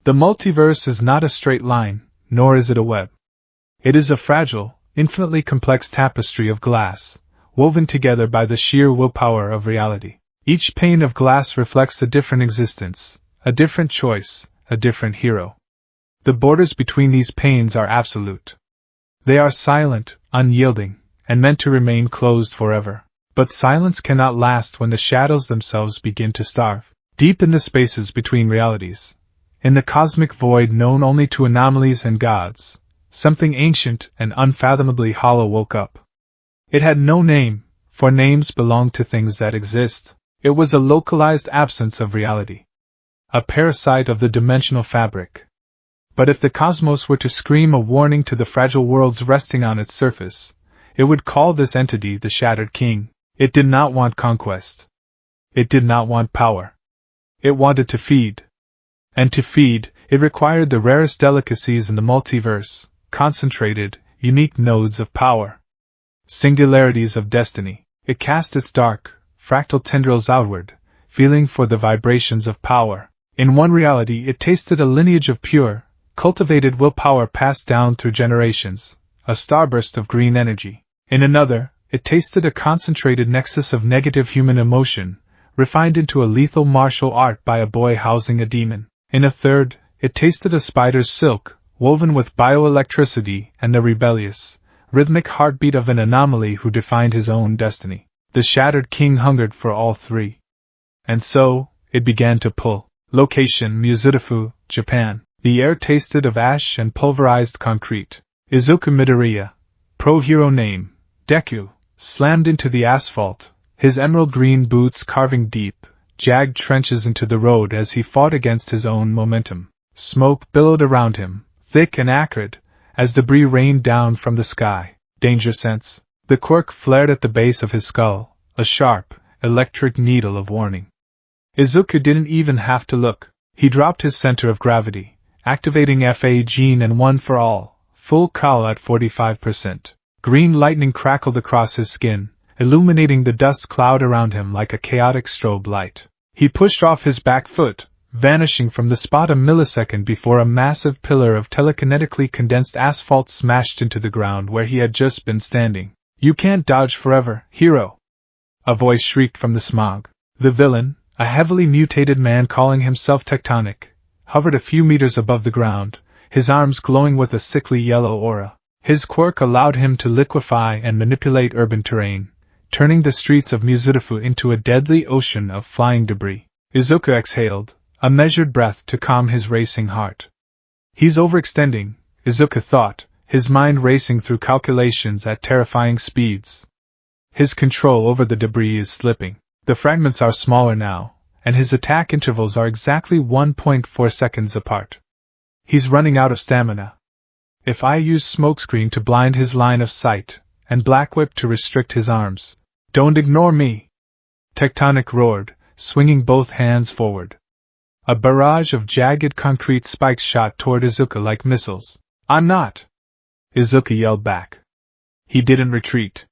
The multiverse is not a straight line, nor is it a web. It is a fragile, infinitely complex tapestry of glass, woven together by the sheer willpower of reality. Each pane of glass reflects a different existence, a different choice, a different hero. The borders between these panes are absolute. They are silent, unyielding, and meant to remain closed forever. But silence cannot last when the shadows themselves begin to starve. Deep in the spaces between realities, in the cosmic void known only to anomalies and gods, something ancient and unfathomably hollow woke up. It had no name, for names belong to things that exist. It was a localized absence of reality. A parasite of the dimensional fabric. But if the cosmos were to scream a warning to the fragile worlds resting on its surface, it would call this entity the Shattered King. It did not want conquest. It did not want power. It wanted to feed. And to feed, it required the rarest delicacies in the multiverse, concentrated, unique nodes of power. Singularities of destiny. It cast its dark, fractal tendrils outward, feeling for the vibrations of power. In one reality it tasted a lineage of pure, cultivated willpower passed down through generations, a starburst of green energy. In another, it tasted a concentrated nexus of negative human emotion, refined into a lethal martial art by a boy housing a demon. In a third, it tasted a spider's silk, woven with bioelectricity and the rebellious, rhythmic heartbeat of an anomaly who defined his own destiny. The Shattered King hungered for all three. And so, it began to pull. Location: Musudafu, Japan. The air tasted of ash and pulverized concrete. Izuku Midoriya, pro-hero name, Deku, slammed into the asphalt, his emerald green boots carving deep, jagged trenches into the road as he fought against his own momentum. Smoke billowed around him, thick and acrid, as debris rained down from the sky. Danger sense. The quirk flared at the base of his skull, a sharp, electric needle of warning. Izuku didn't even have to look. He dropped his center of gravity, activating FA gene and one for all, full Kal at 45%. Green lightning crackled across his skin, illuminating the dust cloud around him like a chaotic strobe light. He pushed off his back foot, vanishing from the spot a millisecond before a massive pillar of telekinetically condensed asphalt smashed into the ground where he had just been standing. "You can't dodge forever, hero!" A voice shrieked from the smog. The villain, a heavily mutated man calling himself Tectonic, hovered a few meters above the ground, his arms glowing with a sickly yellow aura. His quirk allowed him to liquefy and manipulate urban terrain, turning the streets of Musudafu into a deadly ocean of flying debris. Izuku exhaled, a measured breath to calm his racing heart. He's overextending, Izuku thought, his mind racing through calculations at terrifying speeds. His control over the debris is slipping. The fragments are smaller now, and his attack intervals are exactly 1.4 seconds apart. He's running out of stamina. If I use smokescreen to blind his line of sight, and Black Whip to restrict his arms, don't ignore me! Tectonic roared, swinging both hands forward. A barrage of jagged concrete spikes shot toward Izuku like missiles. "I'm not!" Izuku yelled back. He didn't retreat.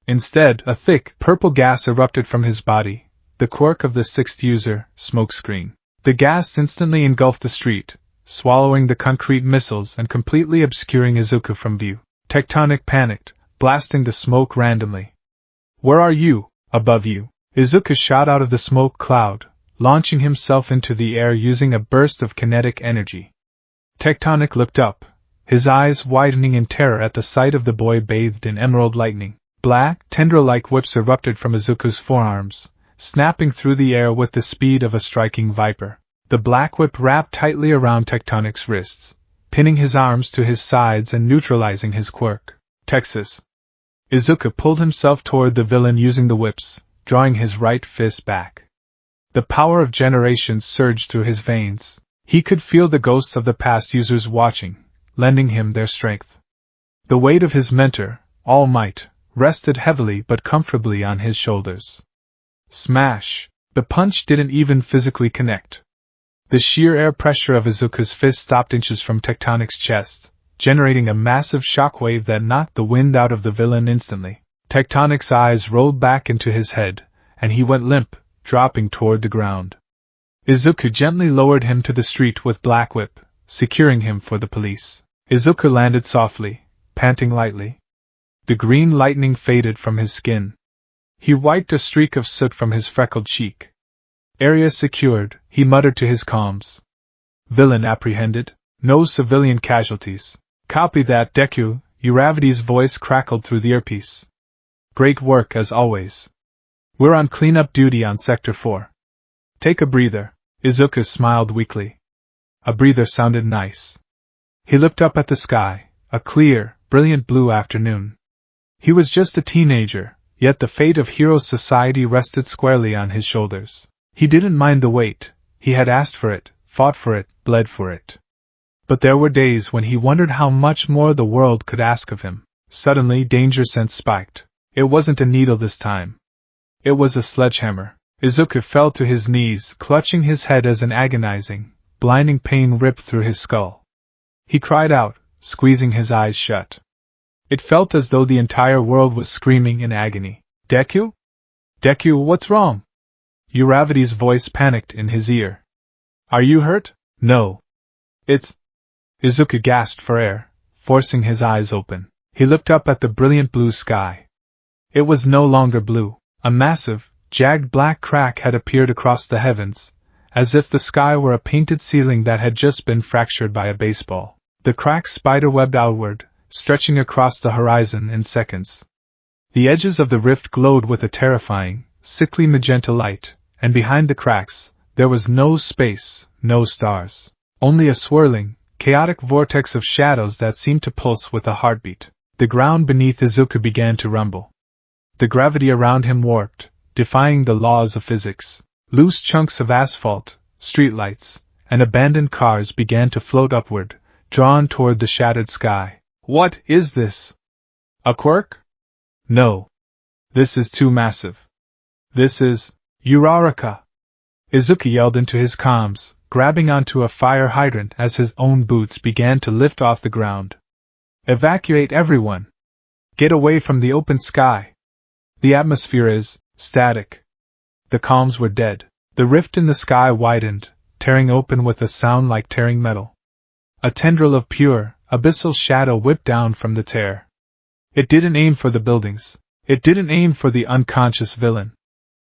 Instead, a thick, purple gas erupted from his body, the quirk of the sixth user, Smokescreen. The gas instantly engulfed the street, swallowing the concrete missiles and completely obscuring Izuku from view. Tectonic panicked, blasting the smoke randomly. "Where are you?" "Above you." Izuku shot out of the smoke cloud, launching himself into the air using a burst of kinetic energy. Tectonic looked up, his eyes widening in terror at the sight of the boy bathed in emerald lightning. Black, tendril-like whips erupted from Izuku's forearms, snapping through the air with the speed of a striking viper. The black whip wrapped tightly around Tectonic's wrists, pinning his arms to his sides and neutralizing his quirk. Texas. Izuku pulled himself toward the villain using the whips, drawing his right fist back. The power of generations surged through his veins. He could feel the ghosts of the past users watching, lending him their strength. The weight of his mentor, All Might, rested heavily but comfortably on his shoulders. Smash! The punch didn't even physically connect. The sheer air pressure of Izuku's fist stopped inches from Tectonic's chest, generating a massive shockwave that knocked the wind out of the villain instantly. Tectonic's eyes rolled back into his head, and he went limp, dropping toward the ground. Izuku gently lowered him to the street with Black Whip, securing him for the police. Izuku landed softly, panting lightly. The green lightning faded from his skin. He wiped a streak of soot from his freckled cheek. Area secured, he muttered to his comms. Villain apprehended. No civilian casualties. Copy that, Deku. Uravity's voice crackled through the earpiece. Great work as always. We're on cleanup duty on Sector 4. Take a breather. Izuku smiled weakly. A breather sounded nice. He looked up at the sky, a clear, brilliant blue afternoon. He was just a teenager, yet the fate of Hero Society rested squarely on his shoulders. He didn't mind the weight. He had asked for it, fought for it, bled for it. But there were days when he wondered how much more the world could ask of him. Suddenly danger sense spiked. It wasn't a needle this time. It was a sledgehammer. Izuku fell to his knees, clutching his head as an agonizing, blinding pain ripped through his skull. He cried out, squeezing his eyes shut. It felt as though the entire world was screaming in agony. Deku? Deku, what's wrong? Uravity's voice panicked in his ear. Are you hurt? No. It's... Izuku gasped for air, forcing his eyes open. He looked up at the brilliant blue sky. It was no longer blue. A massive, jagged black crack had appeared across the heavens, as if the sky were a painted ceiling that had just been fractured by a baseball. The crack spiderwebbed outward, stretching across the horizon in seconds. The edges of the rift glowed with a terrifying, sickly magenta light, and behind the cracks, there was no space, no stars. Only a swirling, chaotic vortex of shadows that seemed to pulse with a heartbeat. The ground beneath Izuku began to rumble. The gravity around him warped, defying the laws of physics. Loose chunks of asphalt, streetlights, and abandoned cars began to float upward, drawn toward the shattered sky. What is this? A quirk? No. This is too massive. This is... Uraraka! Izuku yelled into his comms, grabbing onto a fire hydrant as his own boots began to lift off the ground. Evacuate everyone! Get away from the open sky! The atmosphere is static. The comms were dead. The rift in the sky widened, tearing open with a sound like tearing metal. A tendril of pure, abyssal shadow whipped down from the tear. It didn't aim for the buildings. It didn't aim for the unconscious villain.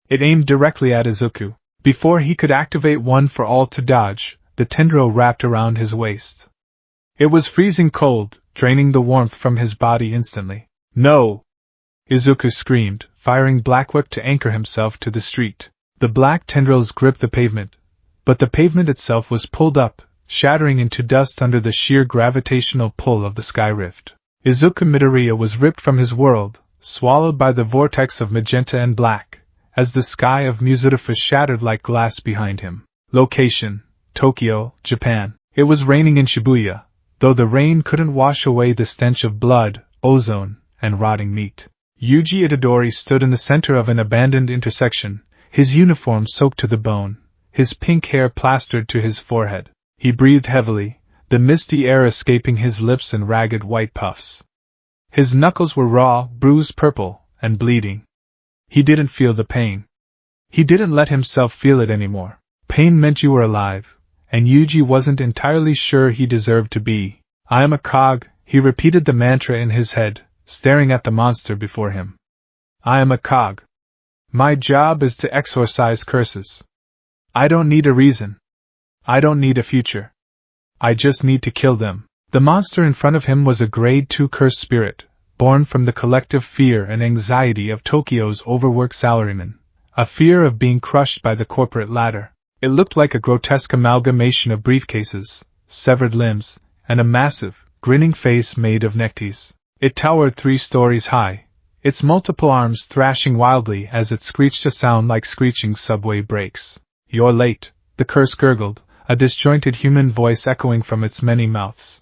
It aimed directly at Izuku. Before he could activate One for All to dodge, the tendril wrapped around his waist. It was freezing cold, draining the warmth from his body instantly. No! Izuku screamed, firing Black Whip to anchor himself to the street. The black tendrils gripped the pavement, but the pavement itself was pulled up, shattering into dust under the sheer gravitational pull of the sky rift. Izuku Midoriya was ripped from his world, swallowed by the vortex of magenta and black, as the sky of Muzurafus shattered like glass behind him. Location: Tokyo, Japan. It was raining in Shibuya, though the rain couldn't wash away the stench of blood, ozone, and rotting meat. Yuji Itadori stood in the center of an abandoned intersection, his uniform soaked to the bone, his pink hair plastered to his forehead. He breathed heavily, the misty air escaping his lips in ragged white puffs. His knuckles were raw, bruised purple, and bleeding. He didn't feel the pain. He didn't let himself feel it anymore. Pain meant you were alive, and Yuji wasn't entirely sure he deserved to be. I am a cog, he repeated the mantra in his head, staring at the monster before him. I am a cog. My job is to exorcise curses. I don't need a reason. I don't need a future. I just need to kill them. The monster in front of him was a Grade 2 cursed spirit, born from the collective fear and anxiety of Tokyo's overworked salarymen, a fear of being crushed by the corporate ladder. It looked like a grotesque amalgamation of briefcases, severed limbs, and a massive, grinning face made of neckties. It towered 3 stories high, its multiple arms thrashing wildly as it screeched a sound like screeching subway brakes. You're late, the curse gurgled, a disjointed human voice echoing from its many mouths.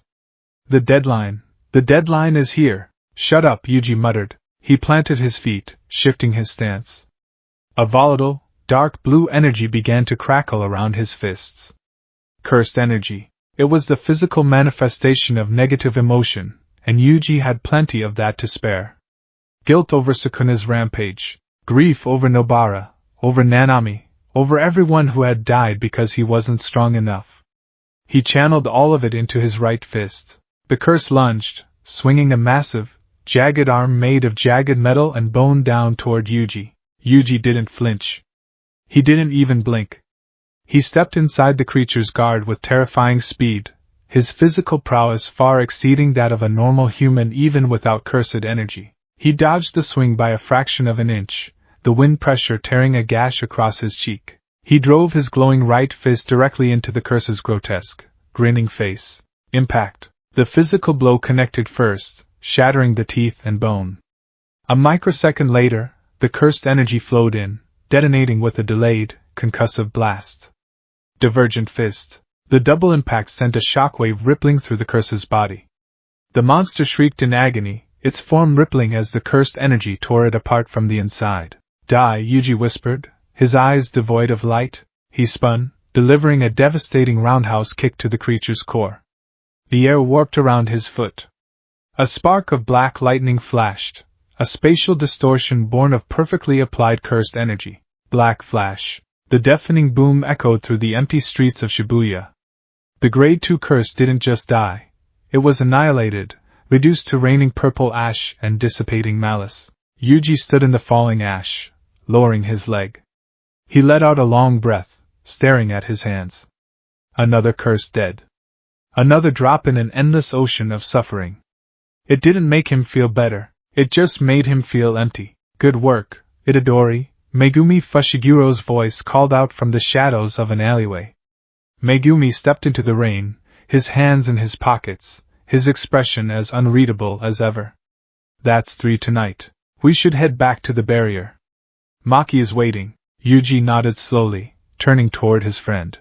The deadline is here. Shut up, Yuji muttered. He planted his feet, shifting his stance. A volatile, dark blue energy began to crackle around his fists. Cursed energy. It was the physical manifestation of negative emotion, and Yuji had plenty of that to spare. Guilt over Sukuna's rampage, grief over Nobara, over Nanami, over everyone who had died because he wasn't strong enough. He channeled all of it into his right fist. The curse lunged, swinging a massive, jagged arm made of jagged metal and bone down toward Yuji. Yuji didn't flinch. He didn't even blink. He stepped inside the creature's guard with terrifying speed, his physical prowess far exceeding that of a normal human even without cursed energy. He dodged the swing by a fraction of an inch, the wind pressure tearing a gash across his cheek. He drove his glowing right fist directly into the curse's grotesque, grinning face. Impact. The physical blow connected first, shattering the teeth and bone. A microsecond later, the cursed energy flowed in, detonating with a delayed, concussive blast. Divergent fist. The double impact sent a shockwave rippling through the curse's body. The monster shrieked in agony, its form rippling as the cursed energy tore it apart from the inside. Die, Yuji whispered, his eyes devoid of light. He spun, delivering a devastating roundhouse kick to the creature's core. The air warped around his foot. A spark of black lightning flashed, a spatial distortion born of perfectly applied cursed energy. Black flash. The deafening boom echoed through the empty streets of Shibuya. The Grade 2 curse didn't just die. It was annihilated, reduced to raining purple ash and dissipating malice. Yuji stood in the falling ash, lowering his leg. He let out a long breath, staring at his hands. Another curse dead. Another drop in an endless ocean of suffering. It didn't make him feel better, it just made him feel empty. Good work, Itadori, Megumi Fushiguro's voice called out from the shadows of an alleyway. Megumi stepped into the rain, his hands in his pockets, his expression as unreadable as ever. That's 3 tonight. We should head back to the barrier. Maki is waiting. Yuji nodded slowly, turning toward his friend.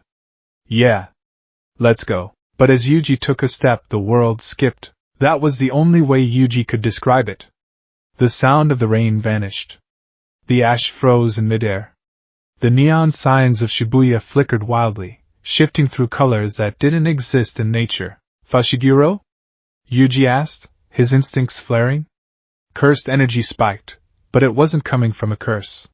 Yeah. Let's go. But as Yuji took a step, the world skipped. That was the only way Yuji could describe it. The sound of the rain vanished. The ash froze in midair. The neon signs of Shibuya flickered wildly, shifting through colors that didn't exist in nature. Fushiguro? Yuji asked, his instincts flaring. Cursed energy spiked, but it wasn't coming from a curse.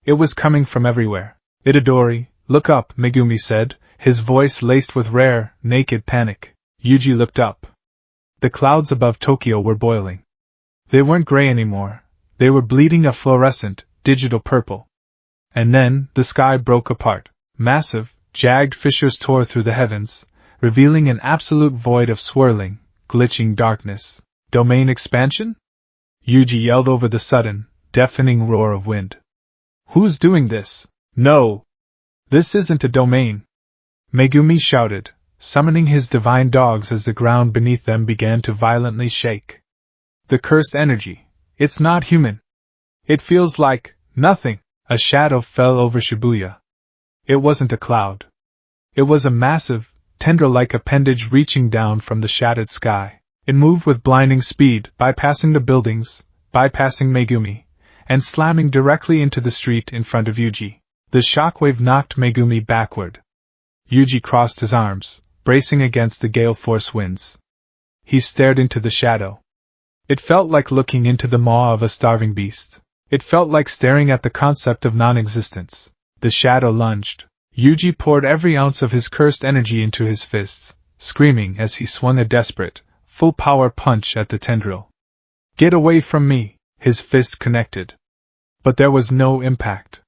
It was coming from everywhere. Itadori, look up, Megumi said, his voice laced with rare, naked panic. Yuji looked up. The clouds above Tokyo were boiling. They weren't gray anymore. They were bleeding a fluorescent, digital purple. And then, the sky broke apart. Massive, jagged fissures tore through the heavens, revealing an absolute void of swirling, glitching darkness. Domain expansion? Yuji yelled over the sudden, deafening roar of wind. Who's doing this? No! This isn't a domain! Megumi shouted, summoning his divine dogs as the ground beneath them began to violently shake. The cursed energy. It's not human. It feels like nothing. A shadow fell over Shibuya. It wasn't a cloud. It was a massive, tendril-like appendage reaching down from the shattered sky. It moved with blinding speed, bypassing the buildings, bypassing Megumi, and slamming directly into the street in front of Yuji. The shockwave knocked Megumi backward. Yuji crossed his arms, bracing against the gale-force winds. He stared into the shadow. It felt like looking into the maw of a starving beast. It felt like staring at the concept of non-existence. The shadow lunged. Yuji poured every ounce of his cursed energy into his fists, screaming as he swung a desperate, full-power punch at the tendril. Get away from me! His fist connected. But there was no impact.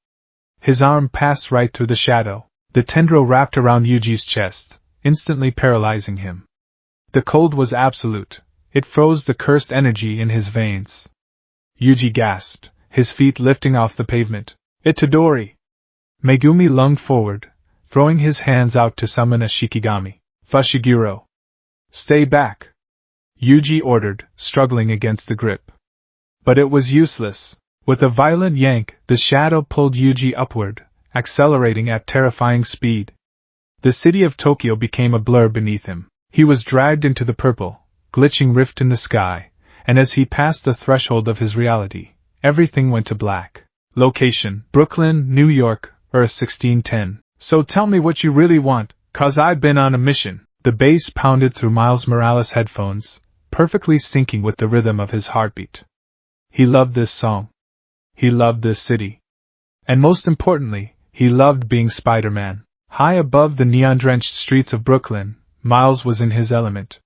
His arm passed right through the shadow. The tendril wrapped around Yuji's chest, instantly paralyzing him. The cold was absolute. It froze the cursed energy in his veins. Yuji gasped, his feet lifting off the pavement. Itadori! Megumi lunged forward, throwing his hands out to summon a shikigami. Fushiguro! Stay back! Yuji ordered, struggling against the grip. But it was useless. With a violent yank, the shadow pulled Yuji upward, accelerating at terrifying speed. The city of Tokyo became a blur beneath him. He was dragged into the purple, glitching rift in the sky, and as he passed the threshold of his reality, everything went to black. Location: Brooklyn, New York, Earth 1610. So tell me what you really want, 'cause I've been on a mission. The bass pounded through Miles Morales' headphones, perfectly syncing with the rhythm of his heartbeat. He loved this song. He loved this city. And most importantly, He loved being Spider-Man. High above the neon-drenched streets of Brooklyn, Miles was in his element.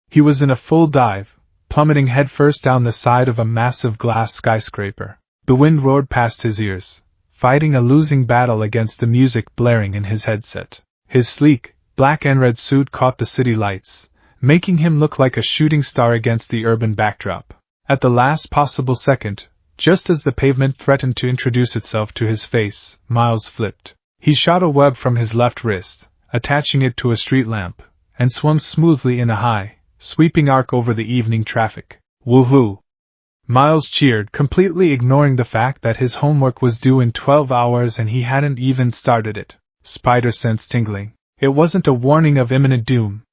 He was in a full dive, plummeting headfirst down the side of a massive glass skyscraper. The wind roared past his ears, fighting a losing battle against the music blaring in his headset. His sleek, black and red suit caught the city lights, making him look like a shooting star against the urban backdrop. At the last possible second, just as the pavement threatened to introduce itself to his face, Miles flipped. He shot a web from his left wrist, attaching it to a street lamp, and swung smoothly in a high, sweeping arc over the evening traffic. Woohoo! Miles cheered, completely ignoring the fact that his homework was due in 12 hours and he hadn't even started it. Spider sense tingling. It wasn't a warning of imminent doom.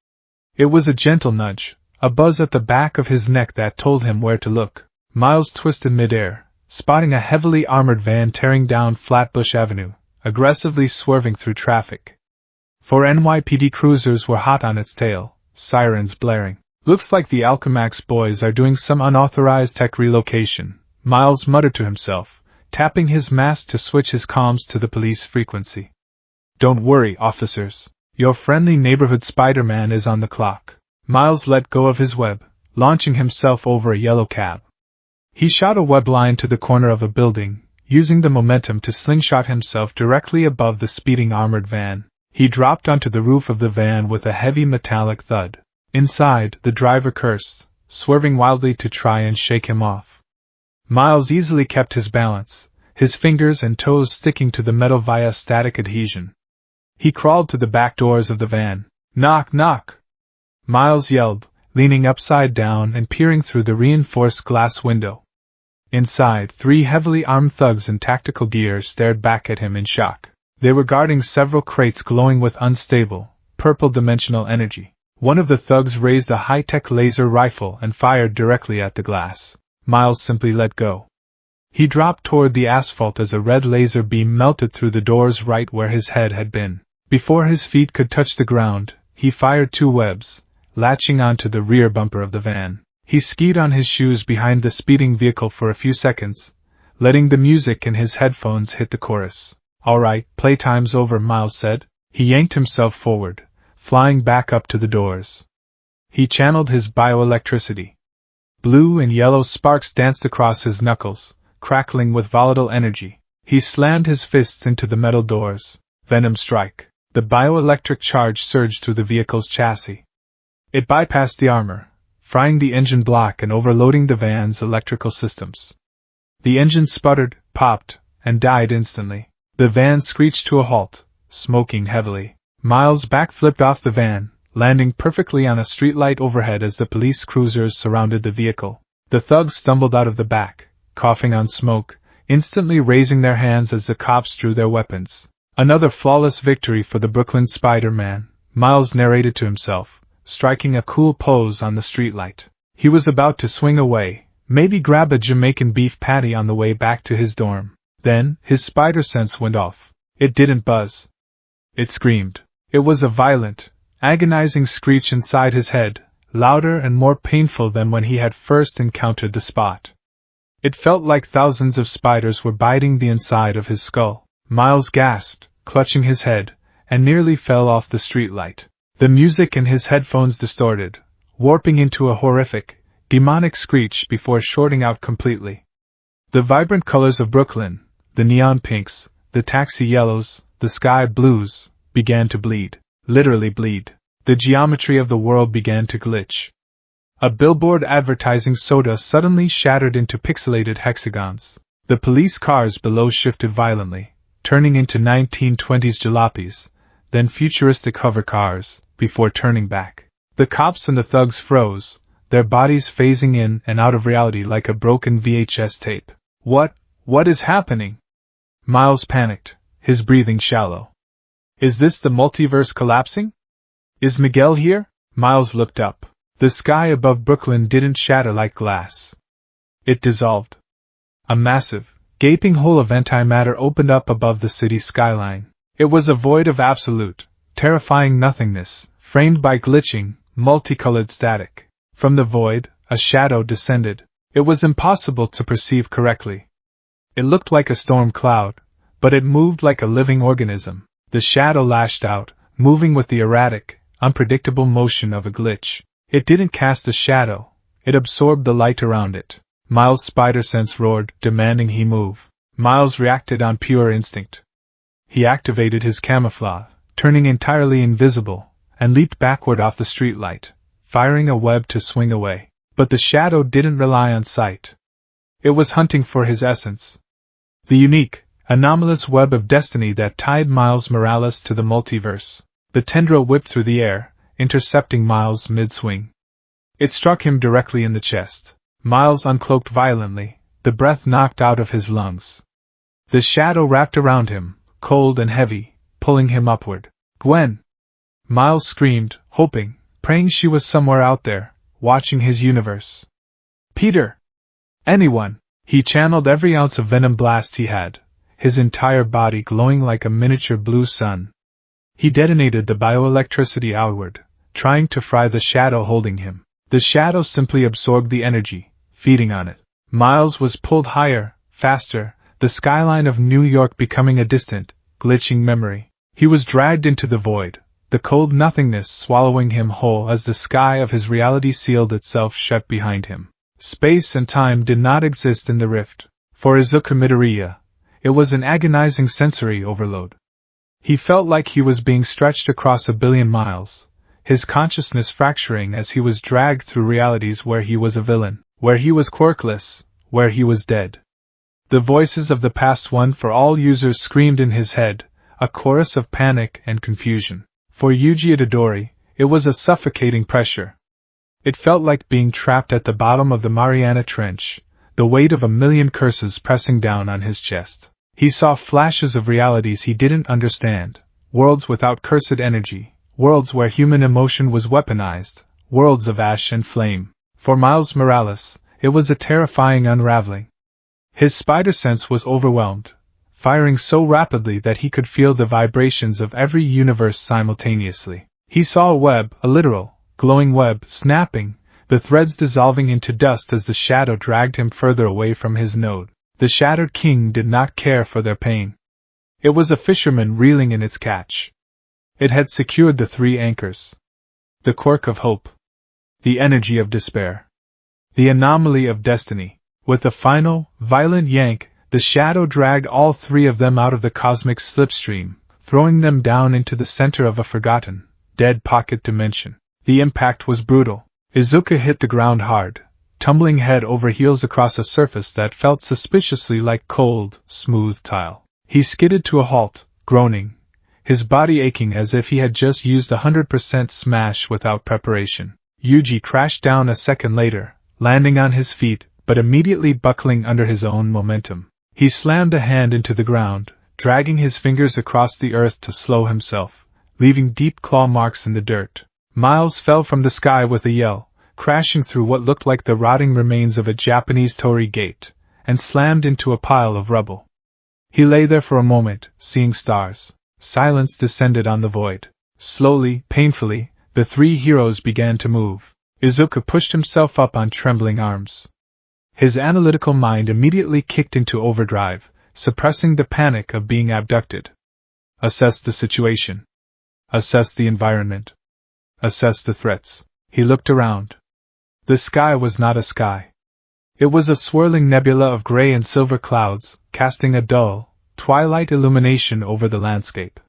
It was a gentle nudge, a buzz at the back of his neck that told him where to look. Miles twisted midair, spotting a heavily armored van tearing down Flatbush Avenue, aggressively swerving through traffic. 4 NYPD cruisers were hot on its tail, sirens blaring. Looks like the Alchemax boys are doing some unauthorized tech relocation, Miles muttered to himself, tapping his mask to switch his comms to the police frequency. Don't worry, officers. Your friendly neighborhood Spider-Man is on the clock. Miles let go of his web, launching himself over a yellow cab. He shot a web line to the corner of a building, using the momentum to slingshot himself directly above the speeding armored van. He dropped onto the roof of the van with a heavy metallic thud. Inside, the driver cursed, swerving wildly to try and shake him off. Miles easily kept his balance, his fingers and toes sticking to the metal via static adhesion. He crawled to the back doors of the van. Knock, knock! Miles yelled, leaning upside down and peering through the reinforced glass window. Inside, 3 heavily armed thugs in tactical gear stared back at him in shock. They were guarding several crates glowing with unstable, purple dimensional energy. One of the thugs raised a high-tech laser rifle and fired directly at the glass. Miles simply let go. He dropped toward the asphalt as a red laser beam melted through the doors right where his head had been. Before his feet could touch the ground, he fired 2 webs, latching onto the rear bumper of the van. He skied on his shoes behind the speeding vehicle for a few seconds, letting the music in his headphones hit the chorus. All right, playtime's over, Miles said. He yanked himself forward, flying back up to the doors. He channeled his bioelectricity. Blue and yellow sparks danced across his knuckles, crackling with volatile energy. He slammed his fists into the metal doors. Venom strike. The bioelectric charge surged through the vehicle's chassis. It bypassed the armor, frying the engine block and overloading the van's electrical systems. The engine sputtered, popped, and died instantly. The van screeched to a halt, smoking heavily. Miles backflipped off the van, landing perfectly on a streetlight overhead as the police cruisers surrounded the vehicle. The thugs stumbled out of the back, coughing on smoke, instantly raising their hands as the cops drew their weapons. Another flawless victory for the Brooklyn Spider-Man, Miles narrated to himself, striking a cool pose on the streetlight. He was about to swing away, maybe grab a Jamaican beef patty on the way back to his dorm. Then, his spider sense went off. It didn't buzz. It screamed. It was a violent, agonizing screech inside his head, louder and more painful than when he had first encountered the spot. It felt like thousands of spiders were biting the inside of his skull. Miles gasped, clutching his head, and nearly fell off the streetlight. The music in his headphones distorted, warping into a horrific, demonic screech before shorting out completely. The vibrant colors of Brooklyn, the neon pinks, the taxi yellows, the sky blues, began to bleed. Literally bleed. The geometry of the world began to glitch. A billboard advertising soda suddenly shattered into pixelated hexagons. The police cars below shifted violently, turning into 1920s jalopies, then futuristic hover cars, before turning back. The cops and the thugs froze, their bodies phasing in and out of reality like a broken VHS tape. What is happening? Miles panicked, his breathing shallow. Is this the multiverse collapsing? Is Miguel here? Miles looked up. The sky above Brooklyn didn't shatter like glass. It dissolved. A massive, gaping hole of antimatter opened up above the city skyline. It was a void of absolute, terrifying nothingness, framed by glitching, multicolored static. From the void, a shadow descended. It was impossible to perceive correctly. It looked like a storm cloud, but it moved like a living organism. The shadow lashed out, moving with the erratic, unpredictable motion of a glitch. It didn't cast a shadow, it absorbed the light around it. Miles' spider sense roared, demanding he move. Miles reacted on pure instinct. He activated his camouflage, turning entirely invisible, and leaped backward off the streetlight, firing a web to swing away. But the shadow didn't rely on sight. It was hunting for his essence. The unique, anomalous web of destiny that tied Miles Morales to the multiverse. The tendril whipped through the air, intercepting Miles mid-swing. It struck him directly in the chest. Miles uncloaked violently, the breath knocked out of his lungs. The shadow wrapped around him, cold and heavy, pulling him upward. "Gwen!" Miles screamed, hoping, praying she was somewhere out there, watching his universe. "Peter!" "Anyone!" He channeled every ounce of venom blast he had, his entire body glowing like a miniature blue sun. He detonated the bioelectricity outward, trying to fry the shadow holding him. The shadow simply absorbed the energy, feeding on it. Miles was pulled higher, faster, the skyline of New York becoming a distant, glitching memory. He was dragged into the void, the cold nothingness swallowing him whole as the sky of his reality sealed itself shut behind him. Space and time did not exist in the rift. For Izuku Midoriya, it was an agonizing sensory overload. He felt like he was being stretched across 1,000,000,000 miles, his consciousness fracturing as he was dragged through realities where he was a villain, where he was quirkless, where he was dead. The voices of the past one for all users screamed in his head, a chorus of panic and confusion. For Yuji Itadori, it was a suffocating pressure. It felt like being trapped at the bottom of the Mariana Trench, the weight of 1,000,000 curses pressing down on his chest. He saw flashes of realities he didn't understand, worlds without cursed energy, worlds where human emotion was weaponized, worlds of ash and flame. For Miles Morales, it was a terrifying unraveling. His spider sense was overwhelmed, firing so rapidly that he could feel the vibrations of every universe simultaneously. He saw a web, a literal, glowing web, snapping, the threads dissolving into dust as the shadow dragged him further away from his node. The Shattered King did not care for their pain. It was a fisherman reeling in its catch. It had secured the 3 anchors. The quirk of hope. The energy of despair. The anomaly of destiny. With a final, violent yank, the shadow dragged all 3 of them out of the cosmic slipstream, throwing them down into the center of a forgotten, dead pocket dimension. The impact was brutal. Izuku hit the ground hard, tumbling head over heels across a surface that felt suspiciously like cold, smooth tile. He skidded to a halt, groaning, his body aching as if he had just used 100% smash without preparation. Yuji crashed down a second later, landing on his feet, but immediately buckling under his own momentum. He slammed a hand into the ground, dragging his fingers across the earth to slow himself, leaving deep claw marks in the dirt. Miles fell from the sky with a yell, crashing through what looked like the rotting remains of a Japanese torii gate, and slammed into a pile of rubble. He lay there for a moment, seeing stars. Silence descended on the void. Slowly, painfully, the 3 heroes began to move. Izuku pushed himself up on trembling arms. His analytical mind immediately kicked into overdrive, suppressing the panic of being abducted. Assess the situation. Assess the environment. Assess the threats. He looked around. The sky was not a sky. It was a swirling nebula of gray and silver clouds, casting a dull, twilight illumination over the landscape.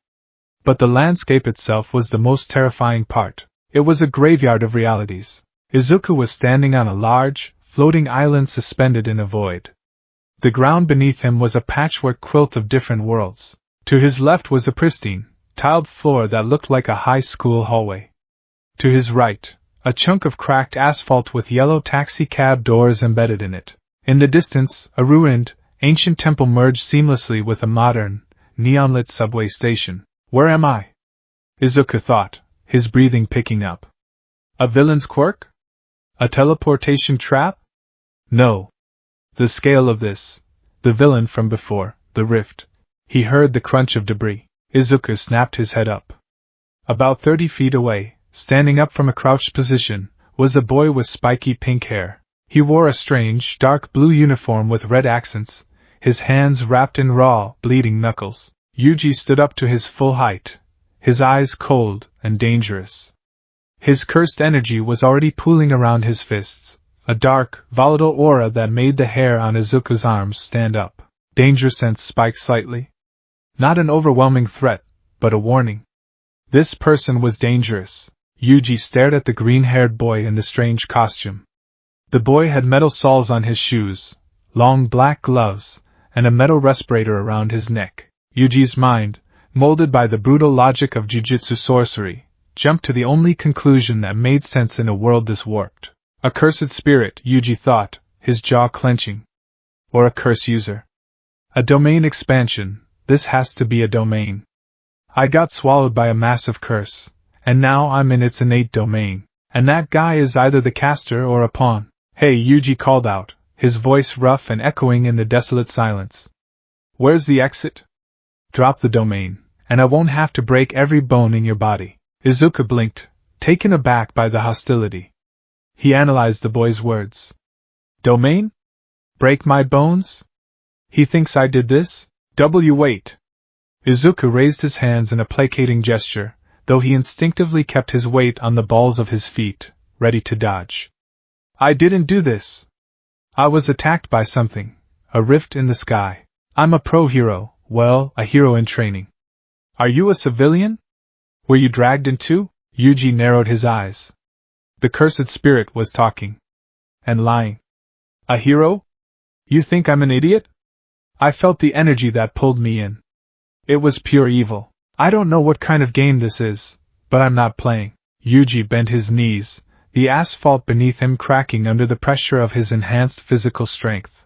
But the landscape itself was the most terrifying part. It was a graveyard of realities. Izuku was standing on a large, floating island suspended in a void. The ground beneath him was a patchwork quilt of different worlds. To his left was a pristine, tiled floor that looked like a high school hallway. To his right, a chunk of cracked asphalt with yellow taxi-cab doors embedded in it. In the distance, a ruined, ancient temple merged seamlessly with a modern, neon-lit subway station. Where am I? Izuku thought, his breathing picking up. A villain's quirk? A teleportation trap? No. The scale of this. The villain from before, the rift. He heard the crunch of debris. Izuku snapped his head up. About 30 feet away, standing up from a crouched position, was a boy with spiky pink hair. He wore a strange, dark blue uniform with red accents, his hands wrapped in raw, bleeding knuckles. Yuji stood up to his full height, his eyes cold and dangerous. His cursed energy was already pooling around his fists, a dark, volatile aura that made the hair on Izuku's arms stand up. Danger sense spiked slightly. Not an overwhelming threat, but a warning. This person was dangerous. Yuji stared at the green-haired boy in the strange costume. The boy had metal soles on his shoes, long black gloves, and a metal respirator around his neck. Yuji's mind, molded by the brutal logic of jujutsu sorcery, jumped to the only conclusion that made sense in a world this warped. A cursed spirit, Yuji thought, his jaw clenching. Or a curse user. A domain expansion, this has to be a domain. I got swallowed by a massive curse, and now I'm in its innate domain, and that guy is either the caster or a pawn. Hey, Yuji called out, his voice rough and echoing in the desolate silence. Where's the exit? Drop the domain, and I won't have to break every bone in your body. Izuku blinked, taken aback by the hostility. He analyzed the boy's words. Domain? Break my bones? He thinks I did this? Wait. Izuku raised his hands in a placating gesture, though he instinctively kept his weight on the balls of his feet, ready to dodge. I didn't do this. I was attacked by something, a rift in the sky. I'm a pro-hero, well, a hero in training. Are you a civilian? Were you dragged in too? Yuji narrowed his eyes. The cursed spirit was talking. And lying. A hero? You think I'm an idiot? I felt the energy that pulled me in. It was pure evil. I don't know what kind of game this is, but I'm not playing. Yuji bent his knees, the asphalt beneath him cracking under the pressure of his enhanced physical strength.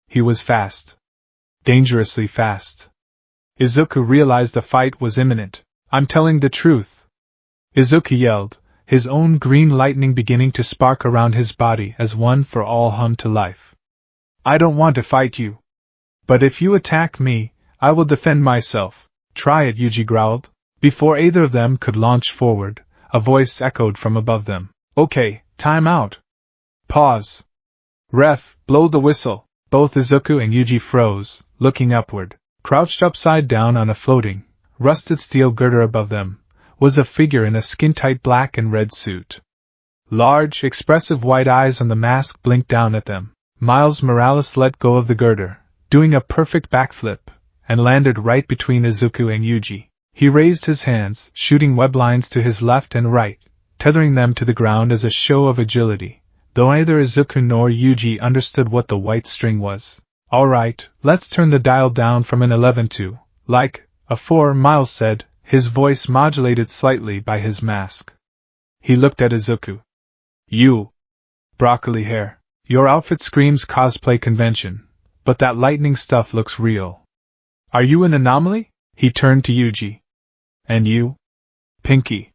He was fast. Dangerously fast. Izuku realized the fight was imminent. I'm telling the truth. Izuku yelled, his own green lightning beginning to spark around his body as one for all hummed to life. I don't want to fight you. But if you attack me, I will defend myself. Try it, Yuji growled. Before either of them could launch forward, a voice echoed from above them. Okay, time out. Pause. Ref, blow the whistle. Both Izuku and Yuji froze, looking upward. Crouched upside down on a floating, rusted steel girder above them, was a figure in a skin-tight black and red suit. Large, expressive white eyes on the mask blinked down at them. Miles Morales let go of the girder, doing a perfect backflip, and landed right between Izuku and Yuji. He raised his hands, shooting web lines to his left and right, tethering them to the ground as a show of agility, though neither Izuku nor Yuji understood what the white string was. Alright, let's turn the dial down from an 11 to, like, a 4, Miles said, his voice modulated slightly by his mask. He looked at Izuku. You. Broccoli hair. Your outfit screams cosplay convention, but that lightning stuff looks real. Are you an anomaly? He turned to Yuji. And you? Pinky.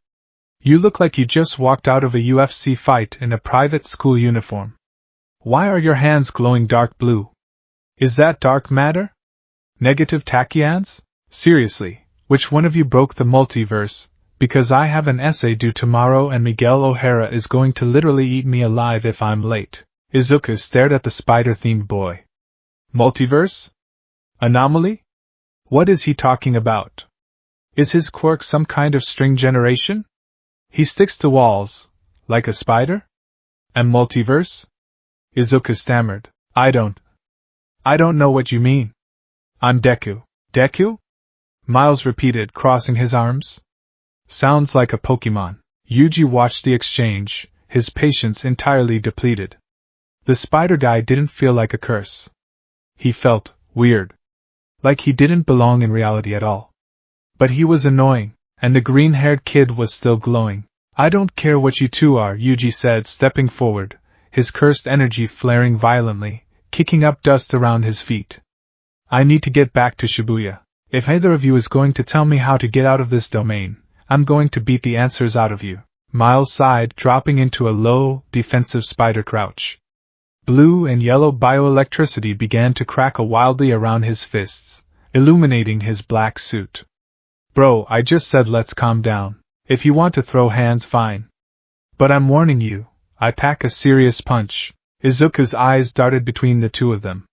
You look like you just walked out of a UFC fight in a private school uniform. Why are your hands glowing dark blue? Is that dark matter? Negative tachyons? Seriously, which one of you broke the multiverse? Because I have an essay due tomorrow and Miguel O'Hara is going to literally eat me alive if I'm late. Izuku stared at the spider-themed boy. Multiverse? Anomaly? What is he talking about? Is his quirk some kind of string generation? He sticks to walls, like a spider? And multiverse? Izuku stammered. I don't know what you mean. I'm Deku. Deku? Miles repeated, crossing his arms. Sounds like a Pokemon. Yuji watched the exchange, his patience entirely depleted. The spider guy didn't feel like a curse. He felt weird. Like he didn't belong in reality at all. But he was annoying, and the green-haired kid was still glowing. I don't care what you two are, Yuji said, stepping forward, his cursed energy flaring violently, kicking up dust around his feet. I need to get back to Shibuya. If either of you is going to tell me how to get out of this domain, I'm going to beat the answers out of you. Miles sighed, dropping into a low, defensive spider crouch. Blue and yellow bioelectricity began to crackle wildly around his fists, illuminating his black suit. Bro, I just said let's calm down. If you want to throw hands, fine. But I'm warning you, I pack a serious punch. Izuku's eyes darted between the two of them.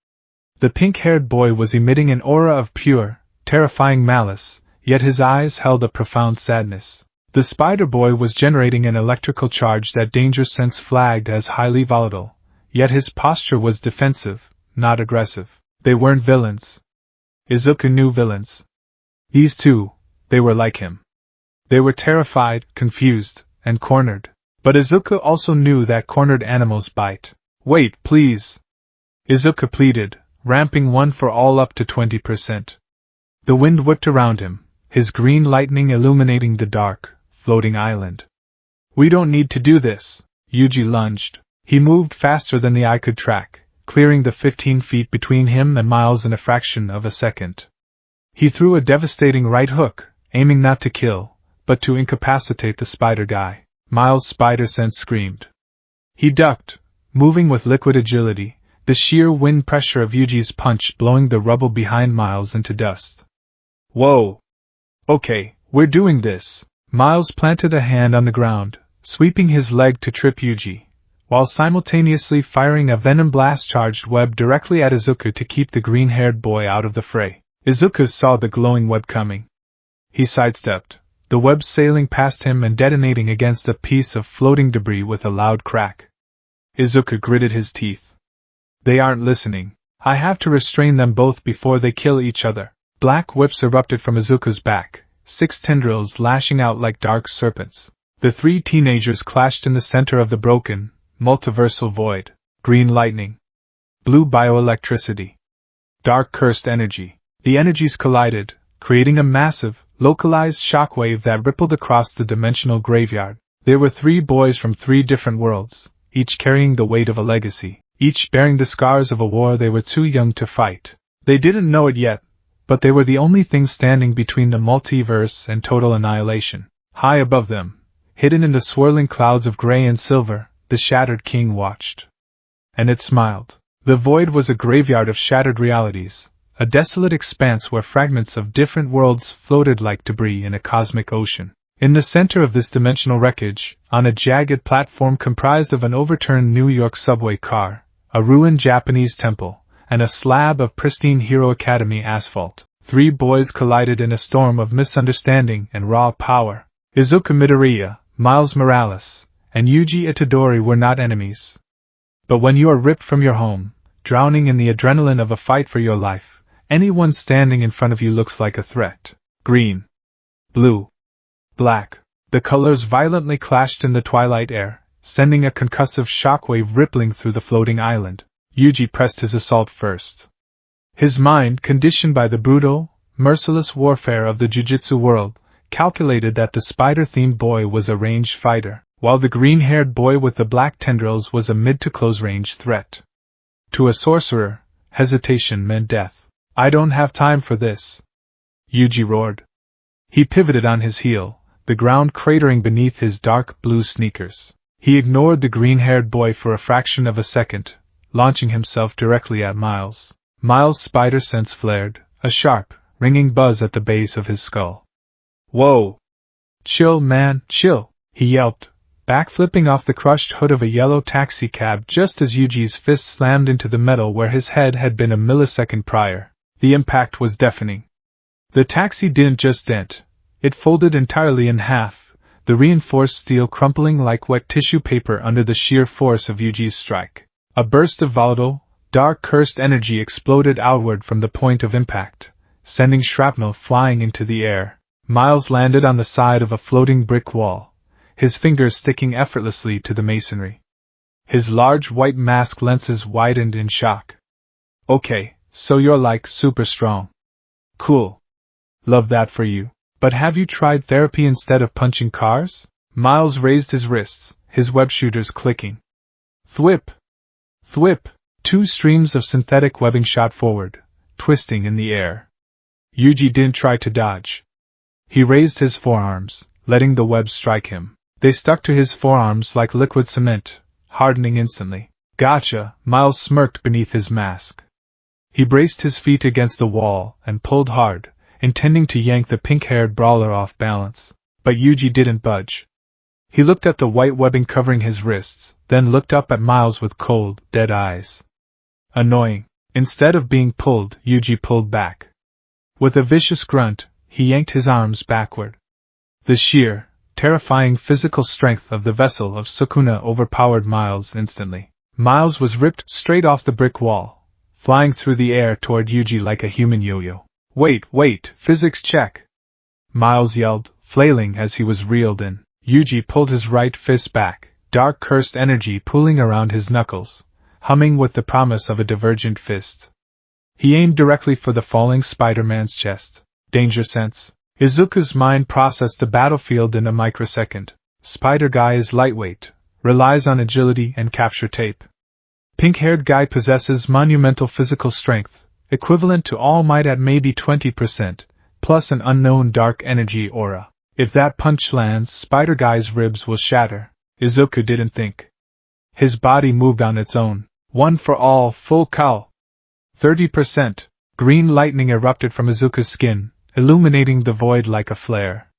The pink-haired boy was emitting an aura of pure, terrifying malice, yet his eyes held a profound sadness. The spider boy was generating an electrical charge that danger sense flagged as highly volatile, yet his posture was defensive, not aggressive. They weren't villains. Izuku knew villains. These two, they were like him. They were terrified, confused, and cornered. But Izuku also knew that cornered animals bite. Wait, please. Izuku pleaded, ramping one for all up to 20%. The wind whipped around him, his green lightning illuminating the dark, floating island. We don't need to do this. Yuji lunged. He moved faster than the eye could track, clearing the 15 feet between him and Miles in a fraction of a second. He threw a devastating right hook, aiming not to kill, but to incapacitate the spider guy. Miles' spider sense screamed. He ducked, moving with liquid agility, the sheer wind pressure of Yuji's punch blowing the rubble behind Miles into dust. Whoa! Okay, we're doing this. Miles planted a hand on the ground, sweeping his leg to trip Yuji, while simultaneously firing a venom blast-charged web directly at Izuku to keep the green-haired boy out of the fray. Izuku saw the glowing web coming. He sidestepped, the web sailing past him and detonating against a piece of floating debris with a loud crack. Izuku gritted his teeth. They aren't listening. I have to restrain them both before they kill each other. Black whips erupted from Izuku's back, 6 tendrils lashing out like dark serpents. The 3 teenagers clashed in the center of the broken, multiversal void. Green lightning. Blue bioelectricity. Dark cursed energy. The energies collided, creating a massive, localized shockwave that rippled across the dimensional graveyard. There were 3 boys from 3 different worlds, each carrying the weight of a legacy, each bearing the scars of a war they were too young to fight. They didn't know it yet, but they were the only things standing between the multiverse and total annihilation. High above them, hidden in the swirling clouds of gray and silver, the Shattered King watched. And it smiled. The void was a graveyard of shattered realities, a desolate expanse where fragments of different worlds floated like debris in a cosmic ocean. In the center of this dimensional wreckage, on a jagged platform comprised of an overturned New York subway car, a ruined Japanese temple, and a slab of pristine Hero Academy asphalt, 3 boys collided in a storm of misunderstanding and raw power. Izuku Midoriya, Miles Morales, and Yuji Itadori were not enemies. But when you are ripped from your home, drowning in the adrenaline of a fight for your life, anyone standing in front of you looks like a threat. Green. Blue. Black. The colors violently clashed in the twilight air, sending a concussive shockwave rippling through the floating island. Yuji pressed his assault first. His mind, conditioned by the brutal, merciless warfare of the jujitsu world, calculated that the spider-themed boy was a ranged fighter, while the green-haired boy with the black tendrils was a mid-to-close-range threat. To a sorcerer, hesitation meant death. I don't have time for this, Yuji roared. He pivoted on his heel, the ground cratering beneath his dark blue sneakers. He ignored the green-haired boy for a fraction of a second, launching himself directly at Miles. Miles' spider sense flared, a sharp, ringing buzz at the base of his skull. Whoa! Chill, man, chill, he yelped, backflipping off the crushed hood of a yellow taxi cab just as Yuji's fist slammed into the metal where his head had been a millisecond prior. The impact was deafening. The taxi didn't just dent, it folded entirely in half, the reinforced steel crumpling like wet tissue paper under the sheer force of Yuji's strike. A burst of volatile, dark cursed energy exploded outward from the point of impact, sending shrapnel flying into the air. Miles landed on the side of a floating brick wall, his fingers sticking effortlessly to the masonry. His large white mask lenses widened in shock. Okay, so you're like super strong. Cool. Love that for you. But have you tried therapy instead of punching cars? Miles raised his wrists, his web shooters clicking. Thwip! Thwip! 2 streams of synthetic webbing shot forward, twisting in the air. Yuji didn't try to dodge. He raised his forearms, letting the webs strike him. They stuck to his forearms like liquid cement, hardening instantly. Gotcha, Miles smirked beneath his mask. He braced his feet against the wall and pulled hard, intending to yank the pink-haired brawler off balance. But Yuji didn't budge. He looked at the white webbing covering his wrists, then looked up at Miles with cold, dead eyes. Annoying. Instead of being pulled, Yuji pulled back. With a vicious grunt, he yanked his arms backward. The sheer, terrifying physical strength of the vessel of Sukuna overpowered Miles instantly. Miles was ripped straight off the brick wall, flying through the air toward Yuji like a human yo-yo. Wait, physics check! Miles yelled, flailing as he was reeled in. Yuji pulled his right fist back, dark cursed energy pooling around his knuckles, humming with the promise of a divergent fist. He aimed directly for the falling Spider-Man's chest. Danger sense. Izuku's mind processed the battlefield in a microsecond. Spider Guy is lightweight, relies on agility and capture tape. Pink-haired guy possesses monumental physical strength, equivalent to All Might at maybe 20%, plus an unknown dark energy aura. If that punch lands, Spider Guy's ribs will shatter. Izuku didn't think. His body moved on its own. One for all, full cowl. 30%. Green lightning erupted from Izuku's skin, illuminating the void like a flare.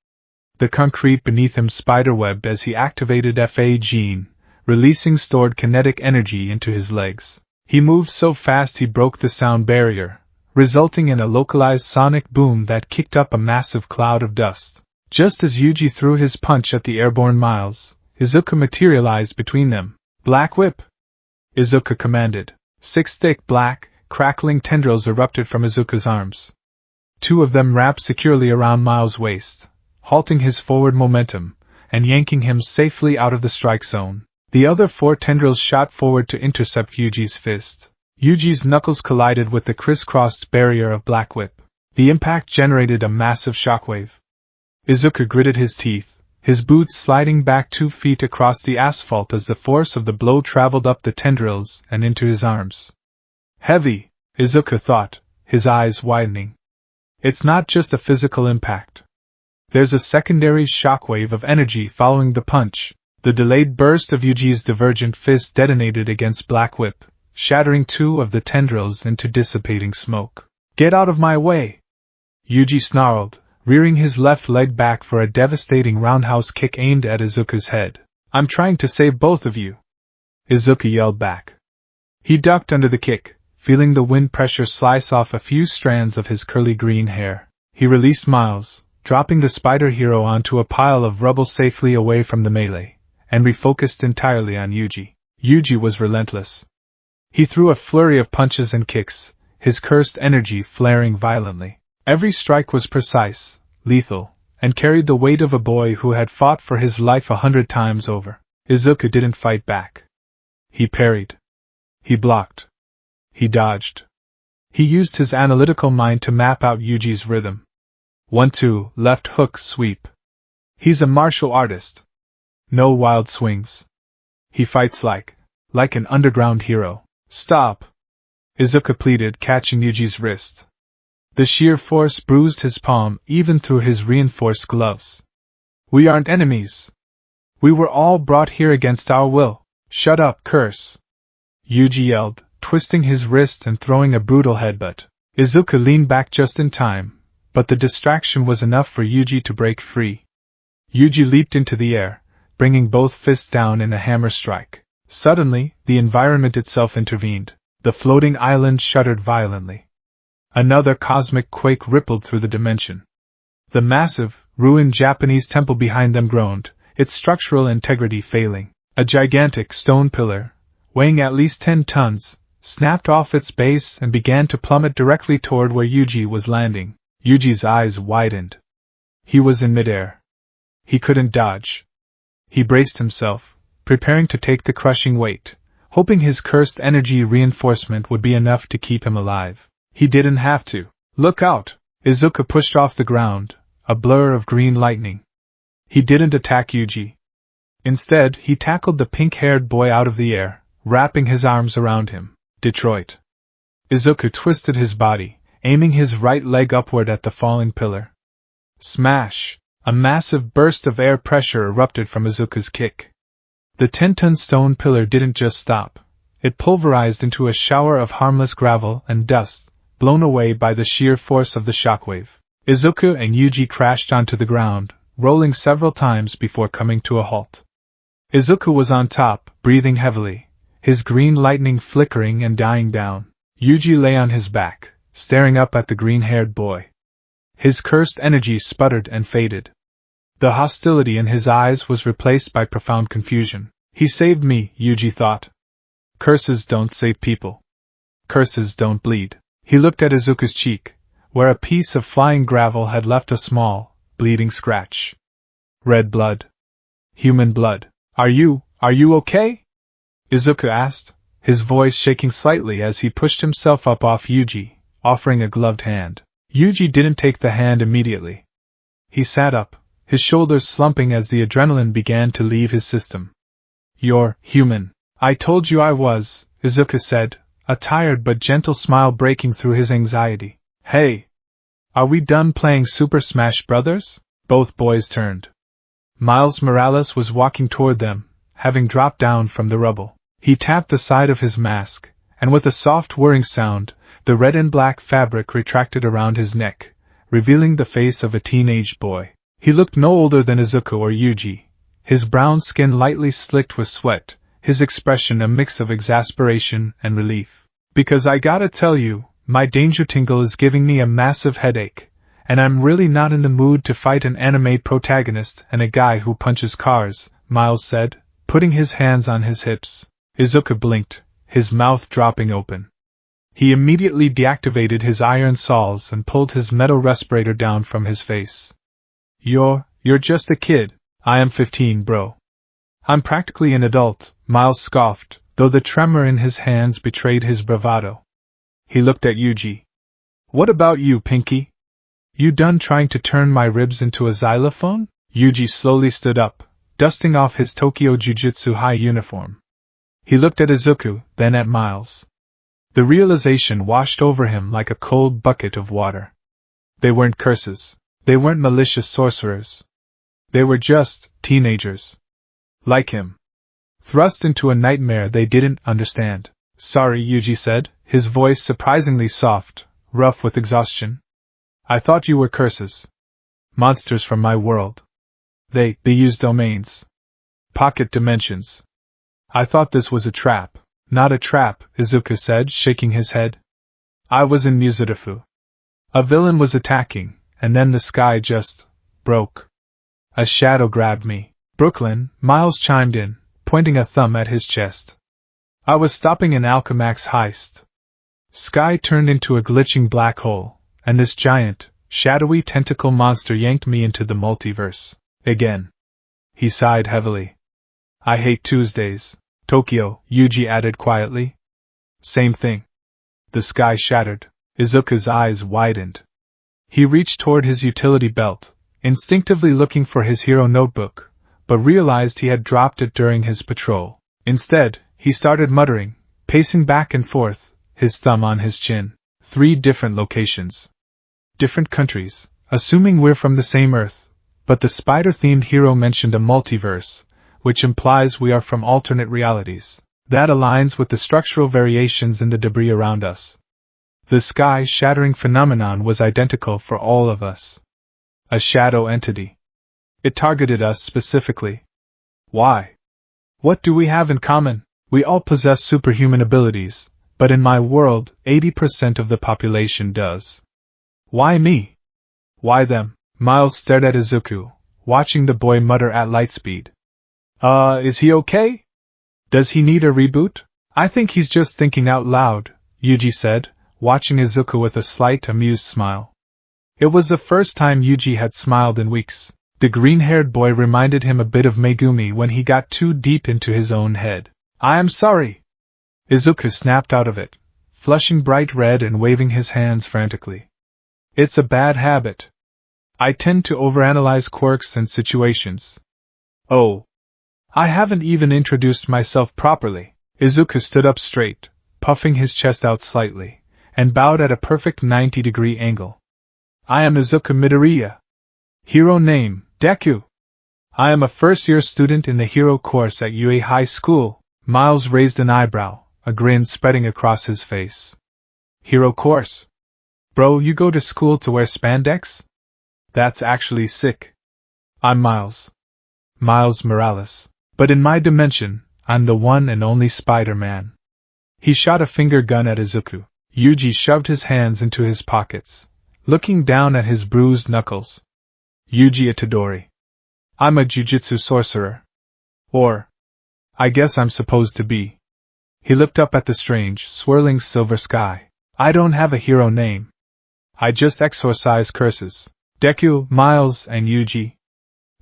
The concrete beneath him spiderwebbed as he activated FA gene, releasing stored kinetic energy into his legs. He moved so fast he broke the sound barrier, resulting in a localized sonic boom that kicked up a massive cloud of dust. Just as Yuji threw his punch at the airborne Miles, Izuku materialized between them. Black Whip! Izuku commanded. 6 thick black, crackling tendrils erupted from Izuku's arms. 2 of them wrapped securely around Miles' waist, halting his forward momentum, and yanking him safely out of the strike zone. The other 4 tendrils shot forward to intercept Yuji's fist. Yuji's knuckles collided with the crisscrossed barrier of Black Whip. The impact generated a massive shockwave. Izuku gritted his teeth, his boots sliding back 2 feet across the asphalt as the force of the blow traveled up the tendrils and into his arms. Heavy, Izuku thought, his eyes widening. It's not just a physical impact. There's a secondary shockwave of energy following the punch. The delayed burst of Yuji's divergent fist detonated against Black Whip, shattering 2 of the tendrils into dissipating smoke. Get out of my way! Yuji snarled, rearing his left leg back for a devastating roundhouse kick aimed at Izuku's head. I'm trying to save both of you! Izuku yelled back. He ducked under the kick, feeling the wind pressure slice off a few strands of his curly green hair. He released Miles, dropping the spider hero onto a pile of rubble safely away from the melee, and refocused entirely on Yuji. Yuji was relentless. He threw a flurry of punches and kicks, his cursed energy flaring violently. Every strike was precise, lethal, and carried the weight of a boy who had fought for his life 100 times over. Izuku didn't fight back. He parried. He blocked. He dodged. He used his analytical mind to map out Yuji's rhythm. 1-2, left hook sweep. He's a martial artist. No wild swings. He fights like an underground hero. Stop! Izuku pleaded, catching Yuji's wrist. The sheer force bruised his palm even through his reinforced gloves. We aren't enemies. We were all brought here against our will. Shut up, curse! Yuji yelled, twisting his wrist and throwing a brutal headbutt. Izuku leaned back just in time, but the distraction was enough for Yuji to break free. Yuji leaped into the air, bringing both fists down in a hammer strike. Suddenly, the environment itself intervened. The floating island shuddered violently. Another cosmic quake rippled through the dimension. The massive, ruined Japanese temple behind them groaned, its structural integrity failing. A gigantic stone pillar, weighing at least 10 tons, snapped off its base and began to plummet directly toward where Yuji was landing. Yuji's eyes widened. He was in midair. He couldn't dodge. He braced himself, preparing to take the crushing weight, hoping his cursed energy reinforcement would be enough to keep him alive. He didn't have to. Look out! Izuku pushed off the ground, a blur of green lightning. He didn't attack Yuji. Instead, he tackled the pink-haired boy out of the air, wrapping his arms around him. Detroit. Izuku twisted his body, aiming his right leg upward at the falling pillar. Smash! A massive burst of air pressure erupted from Izuku's kick. The 10-ton stone pillar didn't just stop. It pulverized into a shower of harmless gravel and dust, blown away by the sheer force of the shockwave. Izuku and Yuji crashed onto the ground, rolling several times before coming to a halt. Izuku was on top, breathing heavily, his green lightning flickering and dying down. Yuji lay on his back, staring up at the green-haired boy. His cursed energy sputtered and faded. The hostility in his eyes was replaced by profound confusion. He saved me, Yuji thought. Curses don't save people. Curses don't bleed. He looked at Izuku's cheek, where a piece of flying gravel had left a small, bleeding scratch. Red blood. Human blood. Are you okay? Izuku asked, his voice shaking slightly as he pushed himself up off Yuji, offering a gloved hand. Yuji didn't take the hand immediately. He sat up, his shoulders slumping as the adrenaline began to leave his system. You're human. I told you I was, Izuku said, a tired but gentle smile breaking through his anxiety. Hey! Are we done playing Super Smash Bros? Both boys turned. Miles Morales was walking toward them, having dropped down from the rubble. He tapped the side of his mask, and with a soft whirring sound, the red and black fabric retracted around his neck, revealing the face of a teenage boy. He looked no older than Izuku or Yuji, his brown skin lightly slicked with sweat, his expression a mix of exasperation and relief. Because I gotta tell you, my danger tingle is giving me a massive headache, and I'm really not in the mood to fight an anime protagonist and a guy who punches cars, Miles said, putting his hands on his hips. Izuku blinked, his mouth dropping open. He immediately deactivated his iron saws and pulled his metal respirator down from his face. You're just a kid. I am 15, bro. I'm practically an adult, Miles scoffed, though the tremor in his hands betrayed his bravado. He looked at Yuji. What about you, Pinky? You done trying to turn my ribs into a xylophone? Yuji slowly stood up, dusting off his Tokyo Jujutsu High uniform. He looked at Izuku, then at Miles. The realization washed over him like a cold bucket of water. They weren't curses. They weren't malicious sorcerers. They were just teenagers. Like him. Thrust into a nightmare they didn't understand. Sorry, Yuji said, his voice surprisingly soft, rough with exhaustion. I thought you were curses. Monsters from my world. They use domains. Pocket dimensions. I thought this was a trap. Not a trap, Izuku said, shaking his head. I was in Muzurifu. A villain was attacking, and then the sky just broke. A shadow grabbed me. Brooklyn, Miles chimed in, pointing a thumb at his chest. I was stopping an Alchemax heist. Sky turned into a glitching black hole, and this giant, shadowy tentacle monster yanked me into the multiverse. Again. He sighed heavily. I hate Tuesdays. Tokyo, Yuji added quietly. Same thing. The sky shattered. Izuku's eyes widened. He reached toward his utility belt, instinctively looking for his hero notebook, but realized he had dropped it during his patrol. Instead, he started muttering, pacing back and forth, his thumb on his chin. 3 different locations. Different countries, assuming we're from the same Earth, but the spider-themed hero mentioned a multiverse, which implies we are from alternate realities. That aligns with the structural variations in the debris around us. The sky-shattering phenomenon was identical for all of us. A shadow entity. It targeted us specifically. Why? What do we have in common? We all possess superhuman abilities, but in my world, 80% of the population does. Why me? Why them? Miles stared at Izuku, watching the boy mutter at lightspeed. Is he okay? Does he need a reboot? I think he's just thinking out loud, Yuji said, watching Izuku with a slight amused smile. It was the first time Yuji had smiled in weeks. The green-haired boy reminded him a bit of Megumi when he got too deep into his own head. I am sorry. Izuku snapped out of it, flushing bright red and waving his hands frantically. It's a bad habit. I tend to overanalyze quirks and situations. Oh. I haven't even introduced myself properly. Izuku stood up straight, puffing his chest out slightly, and bowed at a perfect 90-degree angle. I am Izuku Midoriya. Hero name, Deku. I am a first-year student in the hero course at UA High School. Miles raised an eyebrow, a grin spreading across his face. Hero course? Bro, you go to school to wear spandex? That's actually sick. I'm Miles. Miles Morales. But in my dimension, I'm the one and only Spider-Man. He shot a finger gun at Izuku. Yuji shoved his hands into his pockets, looking down at his bruised knuckles. Yuji Itadori. I'm a jujitsu sorcerer. Or, I guess I'm supposed to be. He looked up at the strange, swirling silver sky. I don't have a hero name. I just exorcise curses. Deku, Miles, and Yuji.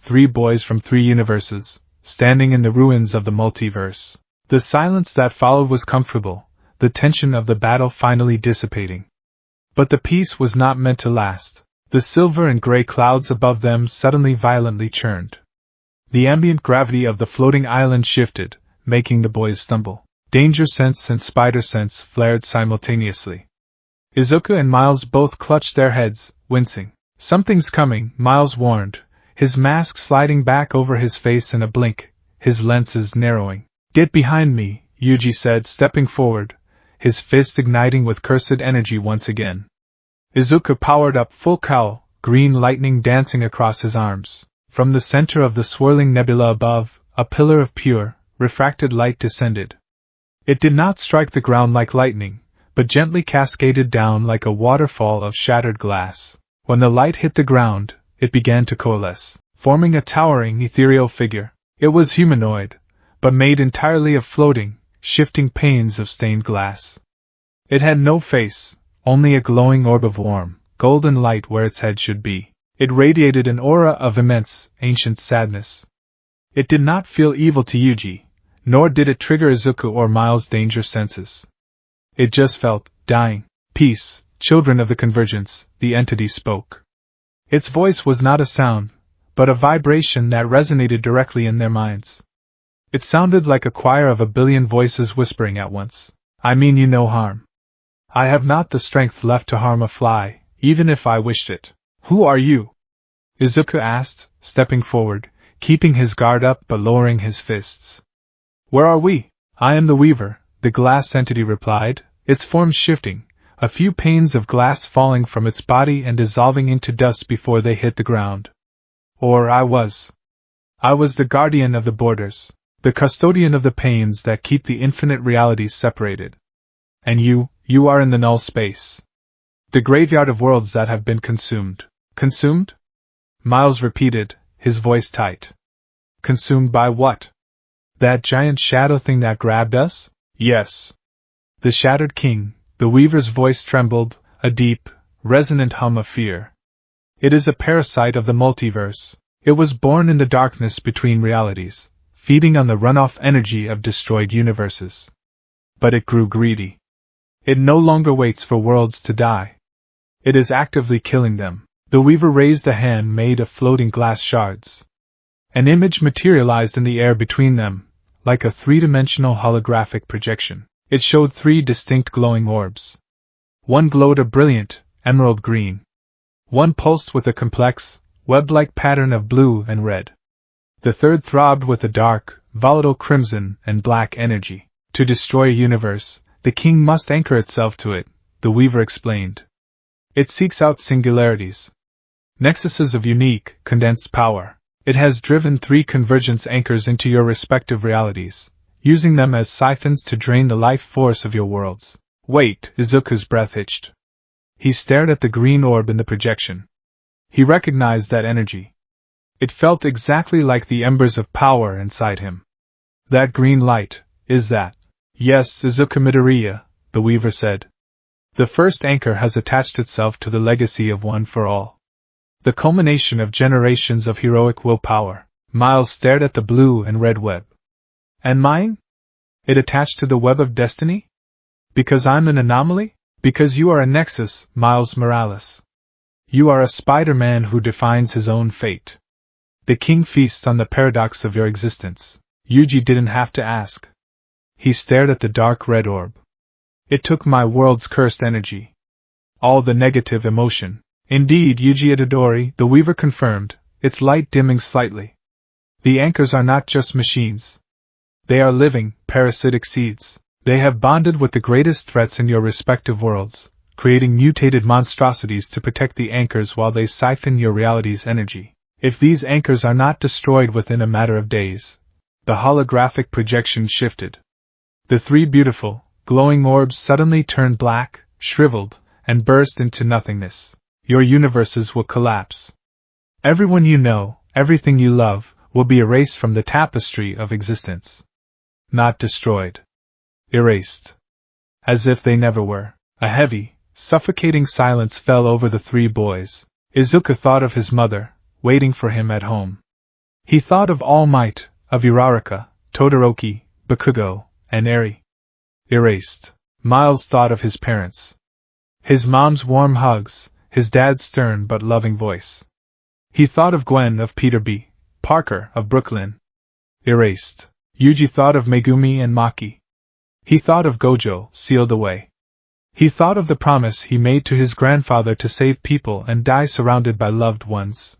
3 boys from 3 universes, standing in the ruins of the multiverse. The silence that followed was comfortable, the tension of the battle finally dissipating. But the peace was not meant to last. The silver and gray clouds above them suddenly violently churned. The ambient gravity of the floating island shifted, making the boys stumble. Danger sense and spider sense flared simultaneously. Izuku and Miles both clutched their heads, wincing. Something's coming, Miles warned, his mask sliding back over his face in a blink, his lenses narrowing. Get behind me, Yuji said, stepping forward, his fist igniting with cursed energy once again. Izuku powered up full cowl, green lightning dancing across his arms. From the center of the swirling nebula above, a pillar of pure, refracted light descended. It did not strike the ground like lightning, but gently cascaded down like a waterfall of shattered glass. When the light hit the ground, it began to coalesce, forming a towering, ethereal figure. It was humanoid, but made entirely of floating, shifting panes of stained glass. It had no face, only a glowing orb of warm, golden light where its head should be. It radiated an aura of immense, ancient sadness. It did not feel evil to Yuji, nor did it trigger Izuku or Miles' danger senses. It just felt dying. Peace, children of the convergence, the entity spoke. Its voice was not a sound, but a vibration that resonated directly in their minds. It sounded like a choir of 1 billion voices whispering at once. I mean you no harm. I have not the strength left to harm a fly, even if I wished it. Who are you? Izuku asked, stepping forward, keeping his guard up but lowering his fists. Where are we? I am the Weaver, the glass entity replied, its form shifting, a few panes of glass falling from its body and dissolving into dust before they hit the ground. Or I was the guardian of the borders, the custodian of the panes that keep the infinite realities separated. And you are in the null space. The graveyard of worlds that have been consumed. Consumed? Miles repeated, his voice tight. Consumed by what? That giant shadow thing that grabbed us? Yes. The Shattered King, the Weaver's voice trembled, a deep, resonant hum of fear. It is a parasite of the multiverse. It was born in the darkness between realities, feeding on the runoff energy of destroyed universes. But it grew greedy. It no longer waits for worlds to die. It is actively killing them. The Weaver raised a hand made of floating glass shards. An image materialized in the air between them, like a 3-dimensional holographic projection. It showed 3 distinct glowing orbs. One glowed a brilliant, emerald green. One pulsed with a complex, web-like pattern of blue and red. The third throbbed with a dark, volatile crimson and black energy. To destroy a universe, the king must anchor itself to it, the Weaver explained. It seeks out singularities. Nexuses of unique, condensed power. It has driven 3 convergence anchors into your respective realities, using them as siphons to drain the life force of your worlds. Wait, Izuku's breath hitched. He stared at the green orb in the projection. He recognized that energy. It felt exactly like the embers of power inside him. That green light, is that? Yes, Izuku Midoriya, the Weaver said. The first anchor has attached itself to the legacy of One for All. The culmination of generations of heroic willpower. Miles stared at the blue and red web. And mine? It attached to the web of destiny? Because I'm an anomaly? Because you are a nexus, Miles Morales. You are a Spider-Man who defines his own fate. The king feasts on the paradox of your existence. Yuji didn't have to ask. He stared at the dark red orb. It took my world's cursed energy. All the negative emotion. Indeed, Yuji Itadori, the Weaver confirmed, its light dimming slightly. The anchors are not just machines. They are living, parasitic seeds. They have bonded with the greatest threats in your respective worlds, creating mutated monstrosities to protect the anchors while they siphon your reality's energy. If these anchors are not destroyed within a matter of days, the holographic projection shifted. The 3 beautiful, glowing orbs suddenly turned black, shriveled, and burst into nothingness. Your universes will collapse. Everyone you know, everything you love, will be erased from the tapestry of existence. Not destroyed. Erased. As if they never were. A heavy, suffocating silence fell over the three boys. Izuku thought of his mother, waiting for him at home. He thought of All Might, of Uraraka, Todoroki, Bakugo, and Eri. Erased. Miles thought of his parents. His mom's warm hugs, his dad's stern but loving voice. He thought of Gwen of Peterby, Parker of Brooklyn. Erased. Yuji thought of Megumi and Maki. He thought of Gojo, sealed away. He thought of the promise he made to his grandfather to save people and die surrounded by loved ones.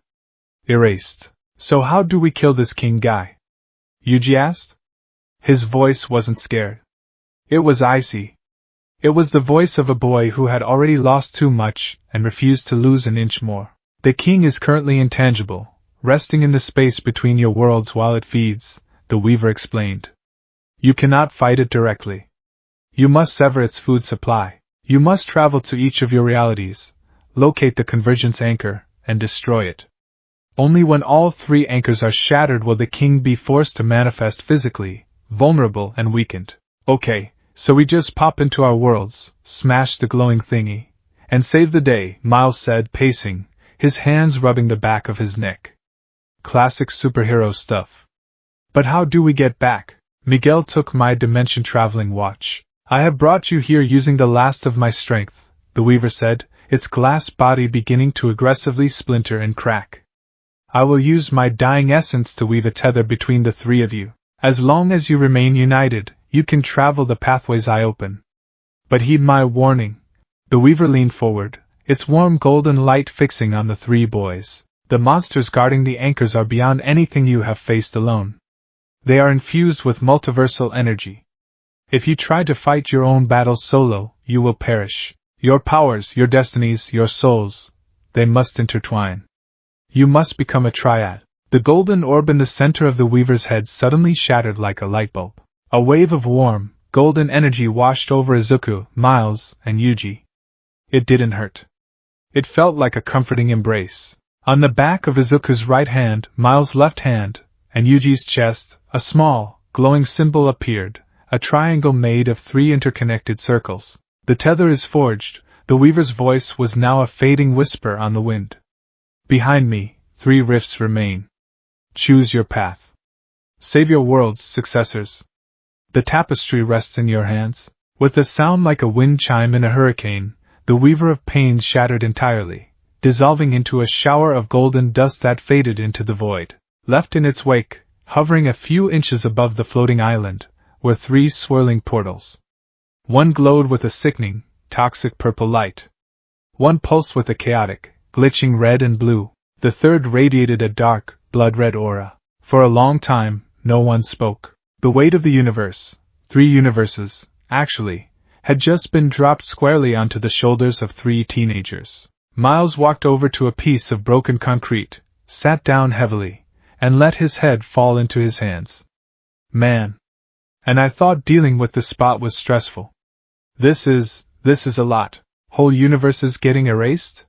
Erased. So how do we kill this king guy? Yuji asked. His voice wasn't scared. It was icy. It was the voice of a boy who had already lost too much and refused to lose an inch more. The king is currently intangible, resting in the space between your worlds while it feeds, the weaver explained. You cannot fight it directly. You must sever its food supply. You must travel to each of your realities, locate the convergence anchor, and destroy it. Only when all three anchors are shattered will the king be forced to manifest physically, vulnerable and weakened. Okay, so we just pop into our worlds, smash the glowing thingy, and save the day, Miles said, pacing, his hands rubbing the back of his neck. Classic superhero stuff. But how do we get back? Miguel took my dimension traveling watch. I have brought you here using the last of my strength, the weaver said, its glass body beginning to aggressively splinter and crack. I will use my dying essence to weave a tether between the three of you. As long as you remain united, you can travel the pathways I open. But heed my warning. The weaver leaned forward, its warm golden light fixing on the three boys. The monsters guarding the anchors are beyond anything you have faced alone. They are infused with multiversal energy. If you try to fight your own battles solo, you will perish. Your powers, your destinies, your souls, they must intertwine. You must become a triad. The golden orb in the center of the weaver's head suddenly shattered like a light bulb. A wave of warm, golden energy washed over Izuku, Miles, and Yuji. It didn't hurt. It felt like a comforting embrace. On the back of Izuku's right hand, Miles' left hand, and Yuji's chest, a small, glowing symbol appeared, a triangle made of three interconnected circles. The tether is forged, the weaver's voice was now a fading whisper on the wind. Behind me, 3 rifts remain. Choose your path. Save your world's successors. The tapestry rests in your hands. With a sound like a wind chime in a hurricane, the weaver of pains shattered entirely, dissolving into a shower of golden dust that faded into the void. Left in its wake, hovering a few inches above the floating island, were 3 swirling portals. One glowed with a sickening, toxic purple light. One pulsed with a chaotic, glitching red and blue. The third radiated a dark, blood-red aura. For a long time, no one spoke. The weight of the universe, 3 universes, actually, had just been dropped squarely onto the shoulders of 3 teenagers. Miles walked over to a piece of broken concrete, sat down heavily, and let his head fall into his hands. Man. And I thought dealing with this spot was stressful. This is a lot. Whole universes getting erased?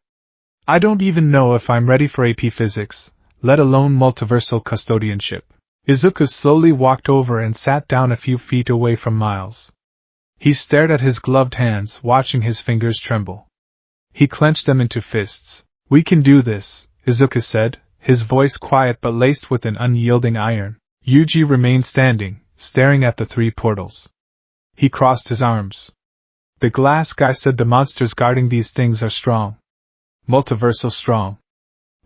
I don't even know if I'm ready for AP Physics, let alone multiversal custodianship. Izuku slowly walked over and sat down a few feet away from Miles. He stared at his gloved hands, watching his fingers tremble. He clenched them into fists. We can do this, Izuku said, his voice quiet but laced with an unyielding iron. Yuji remained standing, staring at the 3 portals. He crossed his arms. The glass guy said the monsters guarding these things are strong. Multiversal strong.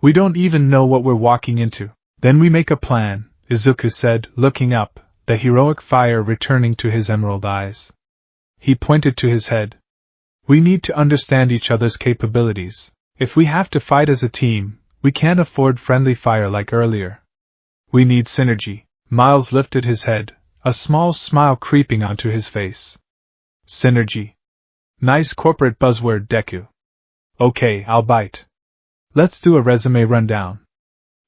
We don't even know what we're walking into. Then we make a plan, Izuku said, looking up, the heroic fire returning to his emerald eyes. He pointed to his head. We need to understand each other's capabilities. If we have to fight as a team, we can't afford friendly fire like earlier. We need synergy. Miles lifted his head, a small smile creeping onto his face. Synergy. Nice corporate buzzword, Deku. Okay, I'll bite. Let's do a resume rundown.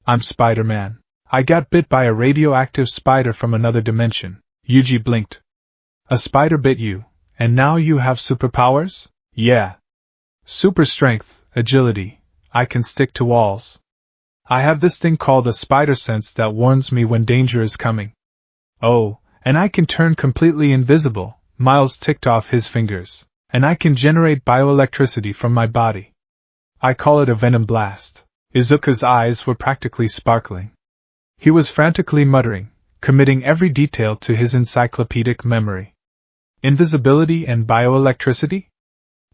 I'm Spider-Man. I got bit by a radioactive spider from another dimension. Yuji blinked. A spider bit you, and now you have superpowers? Yeah. Super strength, agility. I can stick to walls. I have this thing called a spider sense that warns me when danger is coming. Oh, and I can turn completely invisible, Miles ticked off his fingers, and I can generate bioelectricity from my body. I call it a venom blast. Izuku's eyes were practically sparkling. He was frantically muttering, committing every detail to his encyclopedic memory. Invisibility and bioelectricity?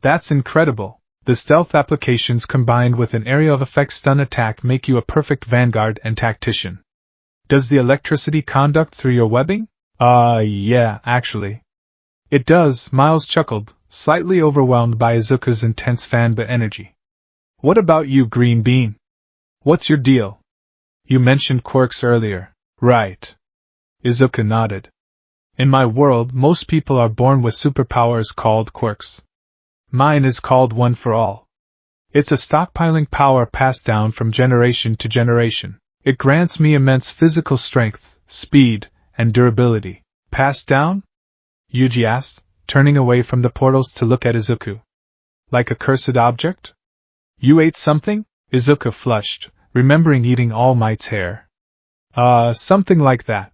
That's incredible. The stealth applications combined with an area of effect stun attack make you a perfect vanguard and tactician. Does the electricity conduct through your webbing? Yeah, actually. It does, Miles chuckled, slightly overwhelmed by Izuku's intense fanba energy. What about you, Green Bean? What's your deal? You mentioned quirks earlier. Right. Izuku nodded. In my world, most people are born with superpowers called quirks. Mine is called One for All. It's a stockpiling power passed down from generation to generation. It grants me immense physical strength, speed, and durability. Passed down? Yuji asked, turning away from the portals to look at Izuku. Like a cursed object? You ate something? Izuku flushed, remembering eating All Might's hair. Something like that.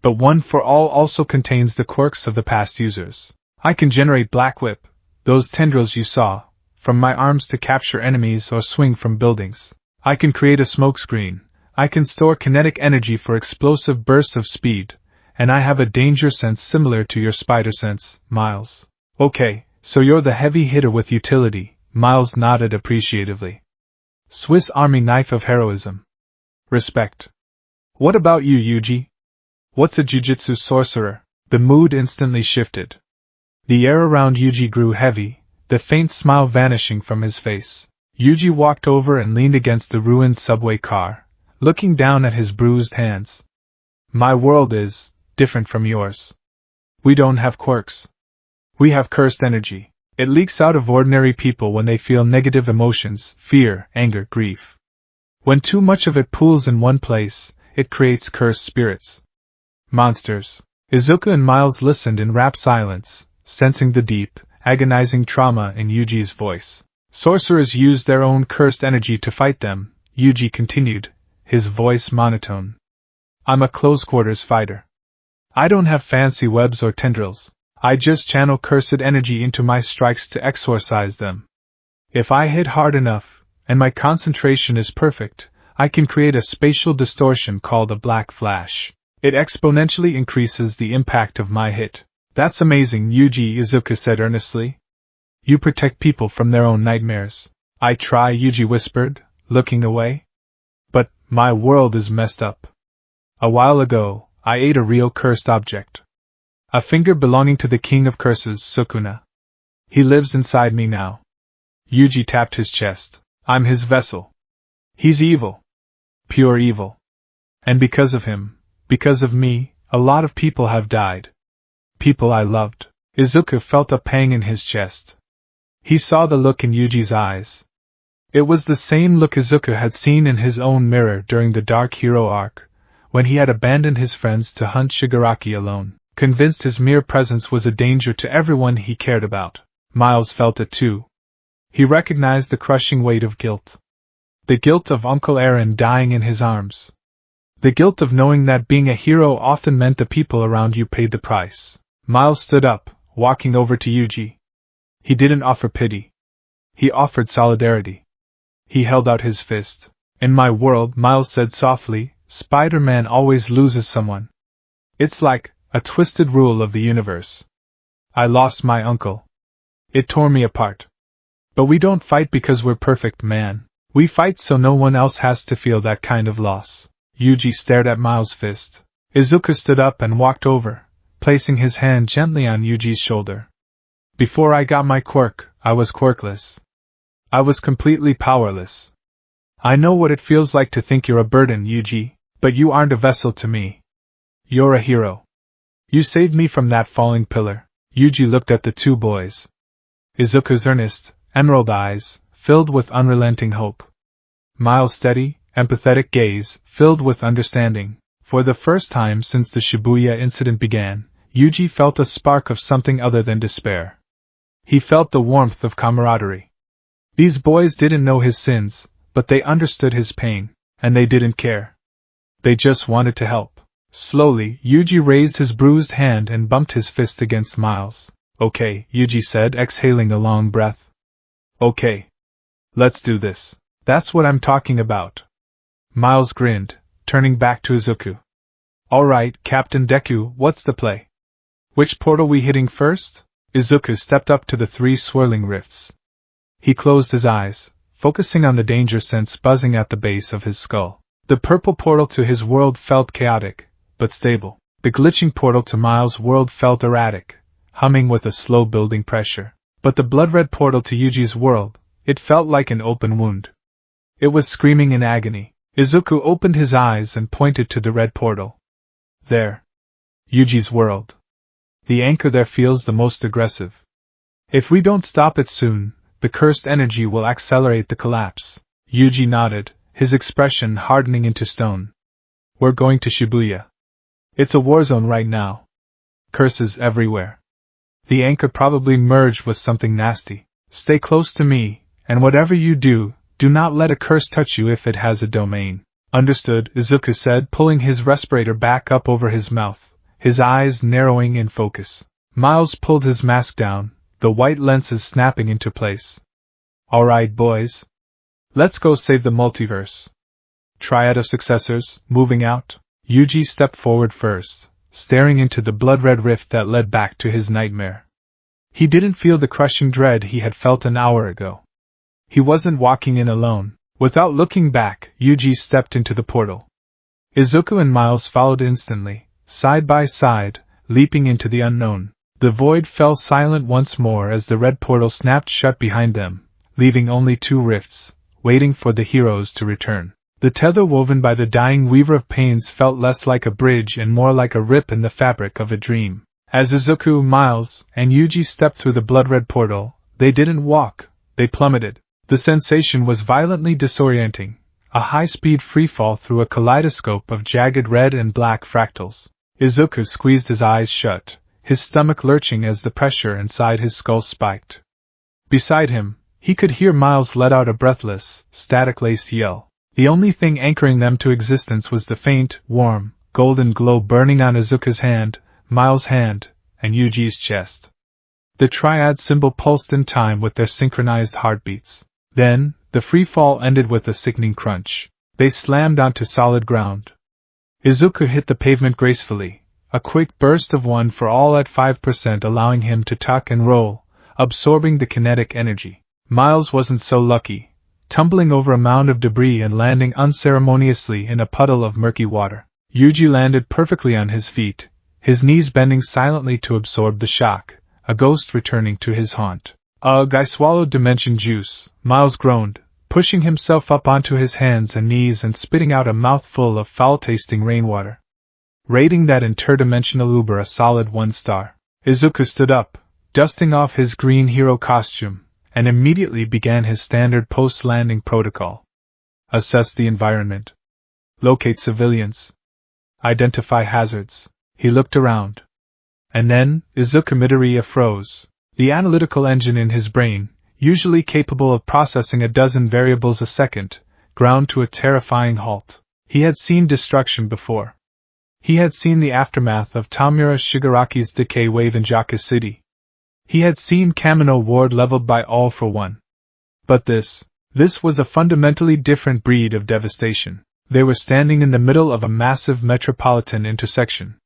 But One for All also contains the quirks of the past users. I can generate Black Whip, those tendrils you saw, from my arms to capture enemies or swing from buildings. I can create a smokescreen. I can store kinetic energy for explosive bursts of speed, and I have a danger sense similar to your spider sense, Miles. Okay, so you're the heavy hitter with utility, Miles nodded appreciatively. Swiss Army knife of heroism. Respect. What about you, Yuji? What's a jujitsu sorcerer? The mood instantly shifted. The air around Yuji grew heavy, the faint smile vanishing from his face. Yuji walked over and leaned against the ruined subway car, looking down at his bruised hands. My world is different from yours. We don't have quirks. We have cursed energy. It leaks out of ordinary people when they feel negative emotions, fear, anger, grief. When too much of it pools in one place, it creates cursed spirits. Monsters. Izuku and Miles listened in rapt silence, sensing the deep, agonizing trauma in Yuji's voice. Sorcerers use their own cursed energy to fight them, Yuji continued, his voice monotone. I'm a close-quarters fighter. I don't have fancy webs or tendrils. I just channel cursed energy into my strikes to exorcise them. If I hit hard enough, and my concentration is perfect, I can create a spatial distortion called a black flash. It exponentially increases the impact of my hit. That's amazing, Yuji, Izuku said earnestly. You protect people from their own nightmares. I try, Yuji whispered, looking away. But my world is messed up. A while ago, I ate a real cursed object. A finger belonging to the king of curses, Sukuna. He lives inside me now. Yuji tapped his chest. I'm his vessel. He's evil. Pure evil. And because of him, because of me, a lot of people have died. People I loved. Izuku felt a pang in his chest. He saw the look in Yuji's eyes. It was the same look Izuku had seen in his own mirror during the Dark Hero arc, when he had abandoned his friends to hunt Shigaraki alone, convinced his mere presence was a danger to everyone he cared about. Miles felt it too. He recognized the crushing weight of guilt. The guilt of Uncle Aaron dying in his arms. The guilt of knowing that being a hero often meant the people around you paid the price. Miles stood up, walking over to Yuji. He didn't offer pity. He offered solidarity. He held out his fist. In my world, Miles said softly, Spider-Man always loses someone. It's like a twisted rule of the universe. I lost my uncle. It tore me apart. But we don't fight because we're perfect, man. We fight so no one else has to feel that kind of loss. Yuji stared at Miles' fist. Izuku stood up and walked over, placing his hand gently on Yuji's shoulder. Before I got my quirk, I was quirkless. I was completely powerless. I know what it feels like to think you're a burden, Yuji, but you aren't a vessel to me. You're a hero. You saved me from that falling pillar. Yuji looked at the two boys. Izuku's earnest, emerald eyes, filled with unrelenting hope. Miles' steady, empathetic gaze, filled with understanding. For the first time since the Shibuya incident began, Yuji felt a spark of something other than despair. He felt the warmth of camaraderie. These boys didn't know his sins, but they understood his pain, and they didn't care. They just wanted to help. Slowly, Yuji raised his bruised hand and bumped his fist against Miles. Okay, Yuji said, exhaling a long breath. Okay. Let's do this. That's what I'm talking about. Miles grinned, turning back to Izuku. Alright, Captain Deku, what's the play? Which portal we hitting first? Izuku stepped up to the 3 swirling rifts. He closed his eyes, focusing on the danger sense buzzing at the base of his skull. The purple portal to his world felt chaotic, but stable. The glitching portal to Miles' world felt erratic, humming with a slow building pressure. But the blood-red portal to Yuji's world, it felt like an open wound. It was screaming in agony. Izuku opened his eyes and pointed to the red portal. There. Yuji's world. The anchor there feels the most aggressive. If we don't stop it soon, the cursed energy will accelerate the collapse. Yuji nodded, his expression hardening into stone. We're going to Shibuya. It's a war zone right now. Curses everywhere. The anchor probably merged with something nasty. Stay close to me, and whatever you do, do not let a curse touch you if it has a domain. Understood, Izuku said, pulling his respirator back up over his mouth, his eyes narrowing in focus. Miles pulled his mask down, the white lenses snapping into place. Alright, boys. Let's go save the multiverse. Triad of successors, moving out. Yuji stepped forward first, staring into the blood-red rift that led back to his nightmare. He didn't feel the crushing dread he had felt an hour ago. He wasn't walking in alone. Without looking back, Yuji stepped into the portal. Izuku and Miles followed instantly, side by side, leaping into the unknown. The void fell silent once more as the red portal snapped shut behind them, leaving only 2 rifts, waiting for the heroes to return. The tether woven by the dying weaver of pains felt less like a bridge and more like a rip in the fabric of a dream. As Izuku, Miles, and Yuji stepped through the blood-red portal, they didn't walk, they plummeted. The sensation was violently disorienting, a high-speed freefall through a kaleidoscope of jagged red and black fractals. Izuku squeezed his eyes shut, his stomach lurching as the pressure inside his skull spiked. Beside him, he could hear Miles let out a breathless, static-laced yell. The only thing anchoring them to existence was the faint, warm, golden glow burning on Izuku's hand, Miles' hand, and Yuji's chest. The triad symbol pulsed in time with their synchronized heartbeats. Then, the free fall ended with a sickening crunch. They slammed onto solid ground. Izuku hit the pavement gracefully, a quick burst of 1 for all at 5% allowing him to tuck and roll, absorbing the kinetic energy. Miles wasn't so lucky, tumbling over a mound of debris and landing unceremoniously in a puddle of murky water. Yuji landed perfectly on his feet, his knees bending silently to absorb the shock, a ghost returning to his haunt. Ugh, I swallowed dimension juice, Miles groaned, pushing himself up onto his hands and knees and spitting out a mouthful of foul-tasting rainwater. Rating that interdimensional Uber a solid 1 star. Izuku stood up, dusting off his green hero costume, and immediately began his standard post-landing protocol. Assess the environment. Locate civilians. Identify hazards. He looked around. And then, Izuku Midoriya froze. The analytical engine in his brain, usually capable of processing a dozen variables a second, ground to a terrifying halt. He had seen destruction before. He had seen the aftermath of Tamura Shigaraki's decay wave in Jaka City. He had seen Kamino Ward leveled by All for One. But this was a fundamentally different breed of devastation. They were standing in the middle of a massive metropolitan intersection.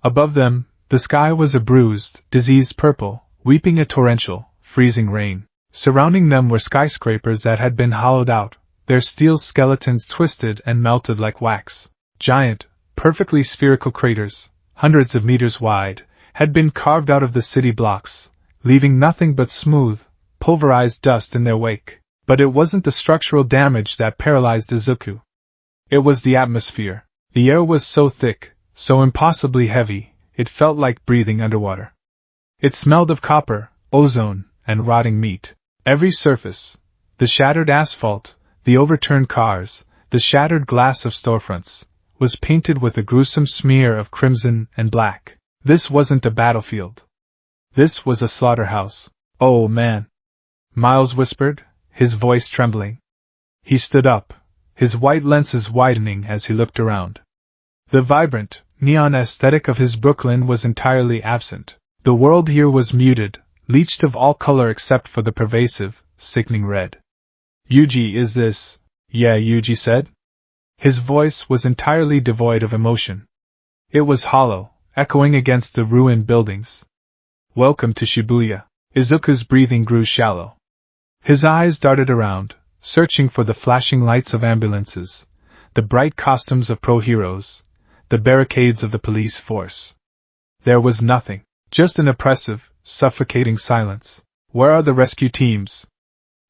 Above them, the sky was a bruised, diseased purple, weeping a torrential, freezing rain. Surrounding them were skyscrapers that had been hollowed out, their steel skeletons twisted and melted like wax. Giant, perfectly spherical craters, hundreds of meters wide, had been carved out of the city blocks, leaving nothing but smooth, pulverized dust in their wake. But it wasn't the structural damage that paralyzed Izuku. It was the atmosphere. The air was so thick, so impossibly heavy, it felt like breathing underwater. It smelled of copper, ozone, and rotting meat. Every surface, the shattered asphalt, the overturned cars, the shattered glass of storefronts, was painted with a gruesome smear of crimson and black. This wasn't a battlefield. This was a slaughterhouse. Oh man! Miles whispered, his voice trembling. He stood up, his white lenses widening as he looked around. The vibrant, neon aesthetic of his Brooklyn was entirely absent. The world here was muted, leached of all color except for the pervasive, sickening red. Yuji, is this? Yeah, Yuji said. His voice was entirely devoid of emotion. It was hollow, echoing against the ruined buildings. Welcome to Shibuya. Izuku's breathing grew shallow. His eyes darted around, searching for the flashing lights of ambulances, the bright costumes of pro-heroes, the barricades of the police force. There was nothing, just an oppressive, suffocating silence. Where are the rescue teams?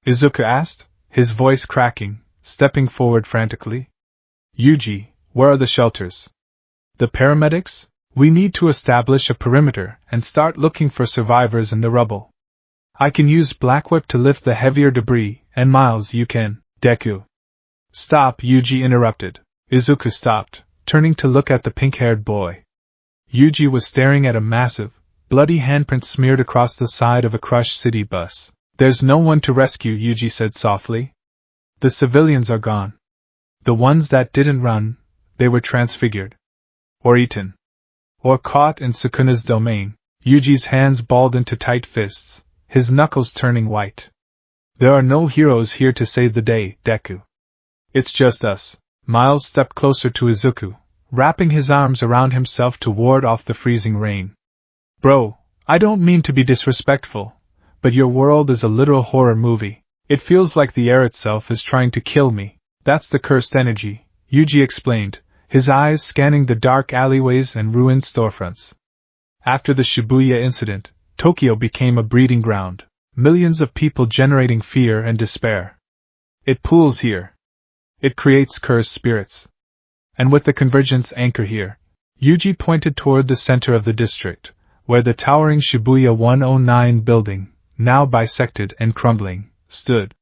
Izuku asked, his voice cracking, stepping forward frantically. Yuji, where are the shelters? The paramedics? We need to establish a perimeter and start looking for survivors in the rubble. I can use Black Whip to lift the heavier debris, and Miles, you can, Deku. Stop, Yuji interrupted. Izuku stopped, turning to look at the pink-haired boy. Yuji was staring at a massive, bloody handprint smeared across the side of a crushed city bus. There's no one to rescue, Yuji said softly. The civilians are gone. The ones that didn't run, they were transfigured. Or eaten. Or caught in Sukuna's domain. Yuji's hands balled into tight fists, his knuckles turning white. There are no heroes here to save the day, Deku. It's just us. Miles stepped closer to Izuku, wrapping his arms around himself to ward off the freezing rain. Bro, I don't mean to be disrespectful, but your world is a literal horror movie. It feels like the air itself is trying to kill me. That's the cursed energy, Yuji explained, his eyes scanning the dark alleyways and ruined storefronts. After the Shibuya incident, Tokyo became a breeding ground, millions of people generating fear and despair. It pools here. It creates cursed spirits. And with the convergence anchor here, Yuji pointed toward the center of the district, where the towering Shibuya 109 building, now bisected and crumbling, stood.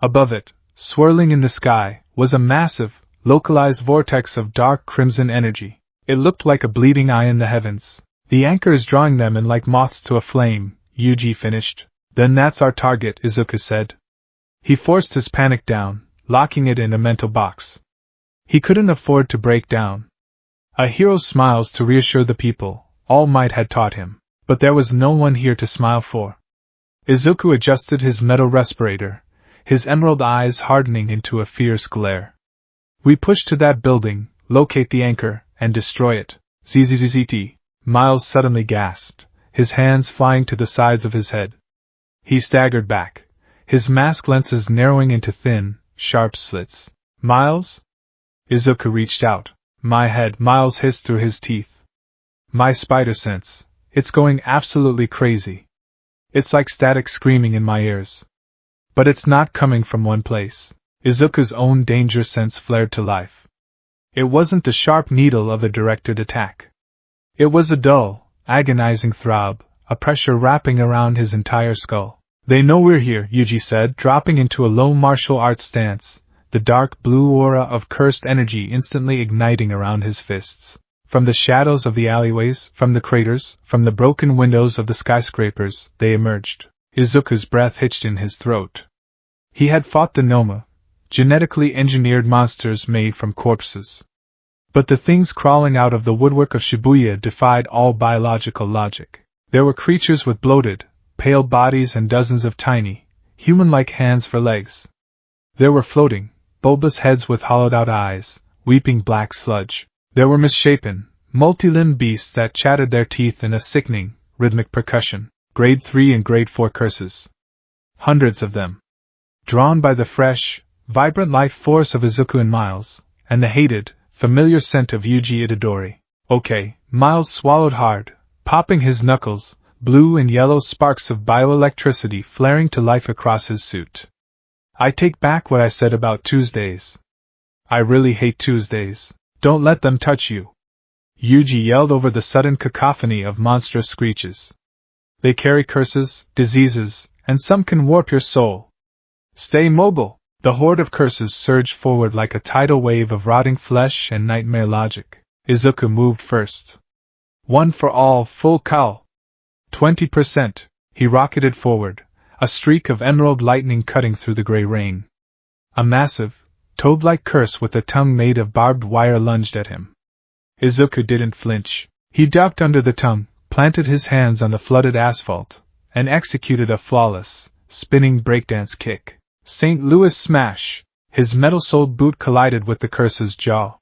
Above it, swirling in the sky, was a massive, localized vortex of dark crimson energy. It looked like a bleeding eye in the heavens. The anchor is drawing them in like moths to a flame, Yuji finished. Then that's our target, Izuku said. He forced his panic down, locking it in a mental box. He couldn't afford to break down. A hero smiles to reassure the people, All Might had taught him, but there was no one here to smile for. Izuku adjusted his metal respirator, his emerald eyes hardening into a fierce glare. We push to that building, locate the anchor, and destroy it. ZZZZT. Miles suddenly gasped, his hands flying to the sides of his head. He staggered back, his mask lenses narrowing into thin, sharp slits. Miles? Izuku reached out. My head, Miles hissed through his teeth. My spider sense. It's going absolutely crazy. It's like static screaming in my ears. But it's not coming from one place. Izuku's own danger sense flared to life. It wasn't the sharp needle of the directed attack. It was a dull, agonizing throb, a pressure wrapping around his entire skull. They know we're here, Yuji said, dropping into a low martial arts stance, the dark blue aura of cursed energy instantly igniting around his fists. From the shadows of the alleyways, from the craters, from the broken windows of the skyscrapers, they emerged. Izuku's breath hitched in his throat. He had fought the Noma, genetically engineered monsters made from corpses. But the things crawling out of the woodwork of Shibuya defied all biological logic. There were creatures with bloated, pale bodies and dozens of tiny, human-like hands for legs. There were floating, bulbous heads with hollowed-out eyes, weeping black sludge. There were misshapen, multi-limbed beasts that chattered their teeth in a sickening, rhythmic percussion. Grade 3 and Grade 4 curses. Hundreds of them. Drawn by the fresh, vibrant life force of Izuku and Miles, and the hated, familiar scent of Yuji Itadori. Okay, Miles swallowed hard, popping his knuckles, blue and yellow sparks of bioelectricity flaring to life across his suit. I take back what I said about Tuesdays. I really hate Tuesdays. Don't let them touch you. Yuji yelled over the sudden cacophony of monstrous screeches. They carry curses, diseases, and some can warp your soul. Stay mobile! The horde of curses surged forward like a tidal wave of rotting flesh and nightmare logic. Izuku moved first. One for all, full cowl. 20%. He rocketed forward, a streak of emerald lightning cutting through the gray rain. A massive, toad-like curse with a tongue made of barbed wire lunged at him. Izuku didn't flinch. He ducked under the tongue, planted his hands on the flooded asphalt, and executed a flawless, spinning breakdance kick. St. Louis smash! His metal-soled boot collided with the curse's jaw.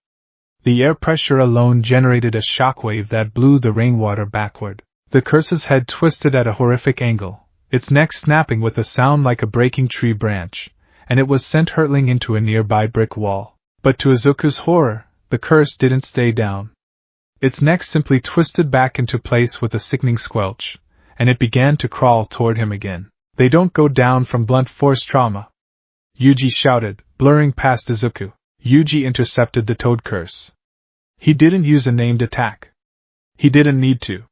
The air pressure alone generated a shockwave that blew the rainwater backward. The curse's head twisted at a horrific angle, its neck snapping with a sound like a breaking tree branch, and it was sent hurtling into a nearby brick wall. But to Izuku's horror, the curse didn't stay down. Its neck simply twisted back into place with a sickening squelch, and it began to crawl toward him again. They don't go down from blunt force trauma, Yuji shouted, blurring past Izuku. Yuji intercepted the toad curse. He didn't use a named attack. He didn't need to.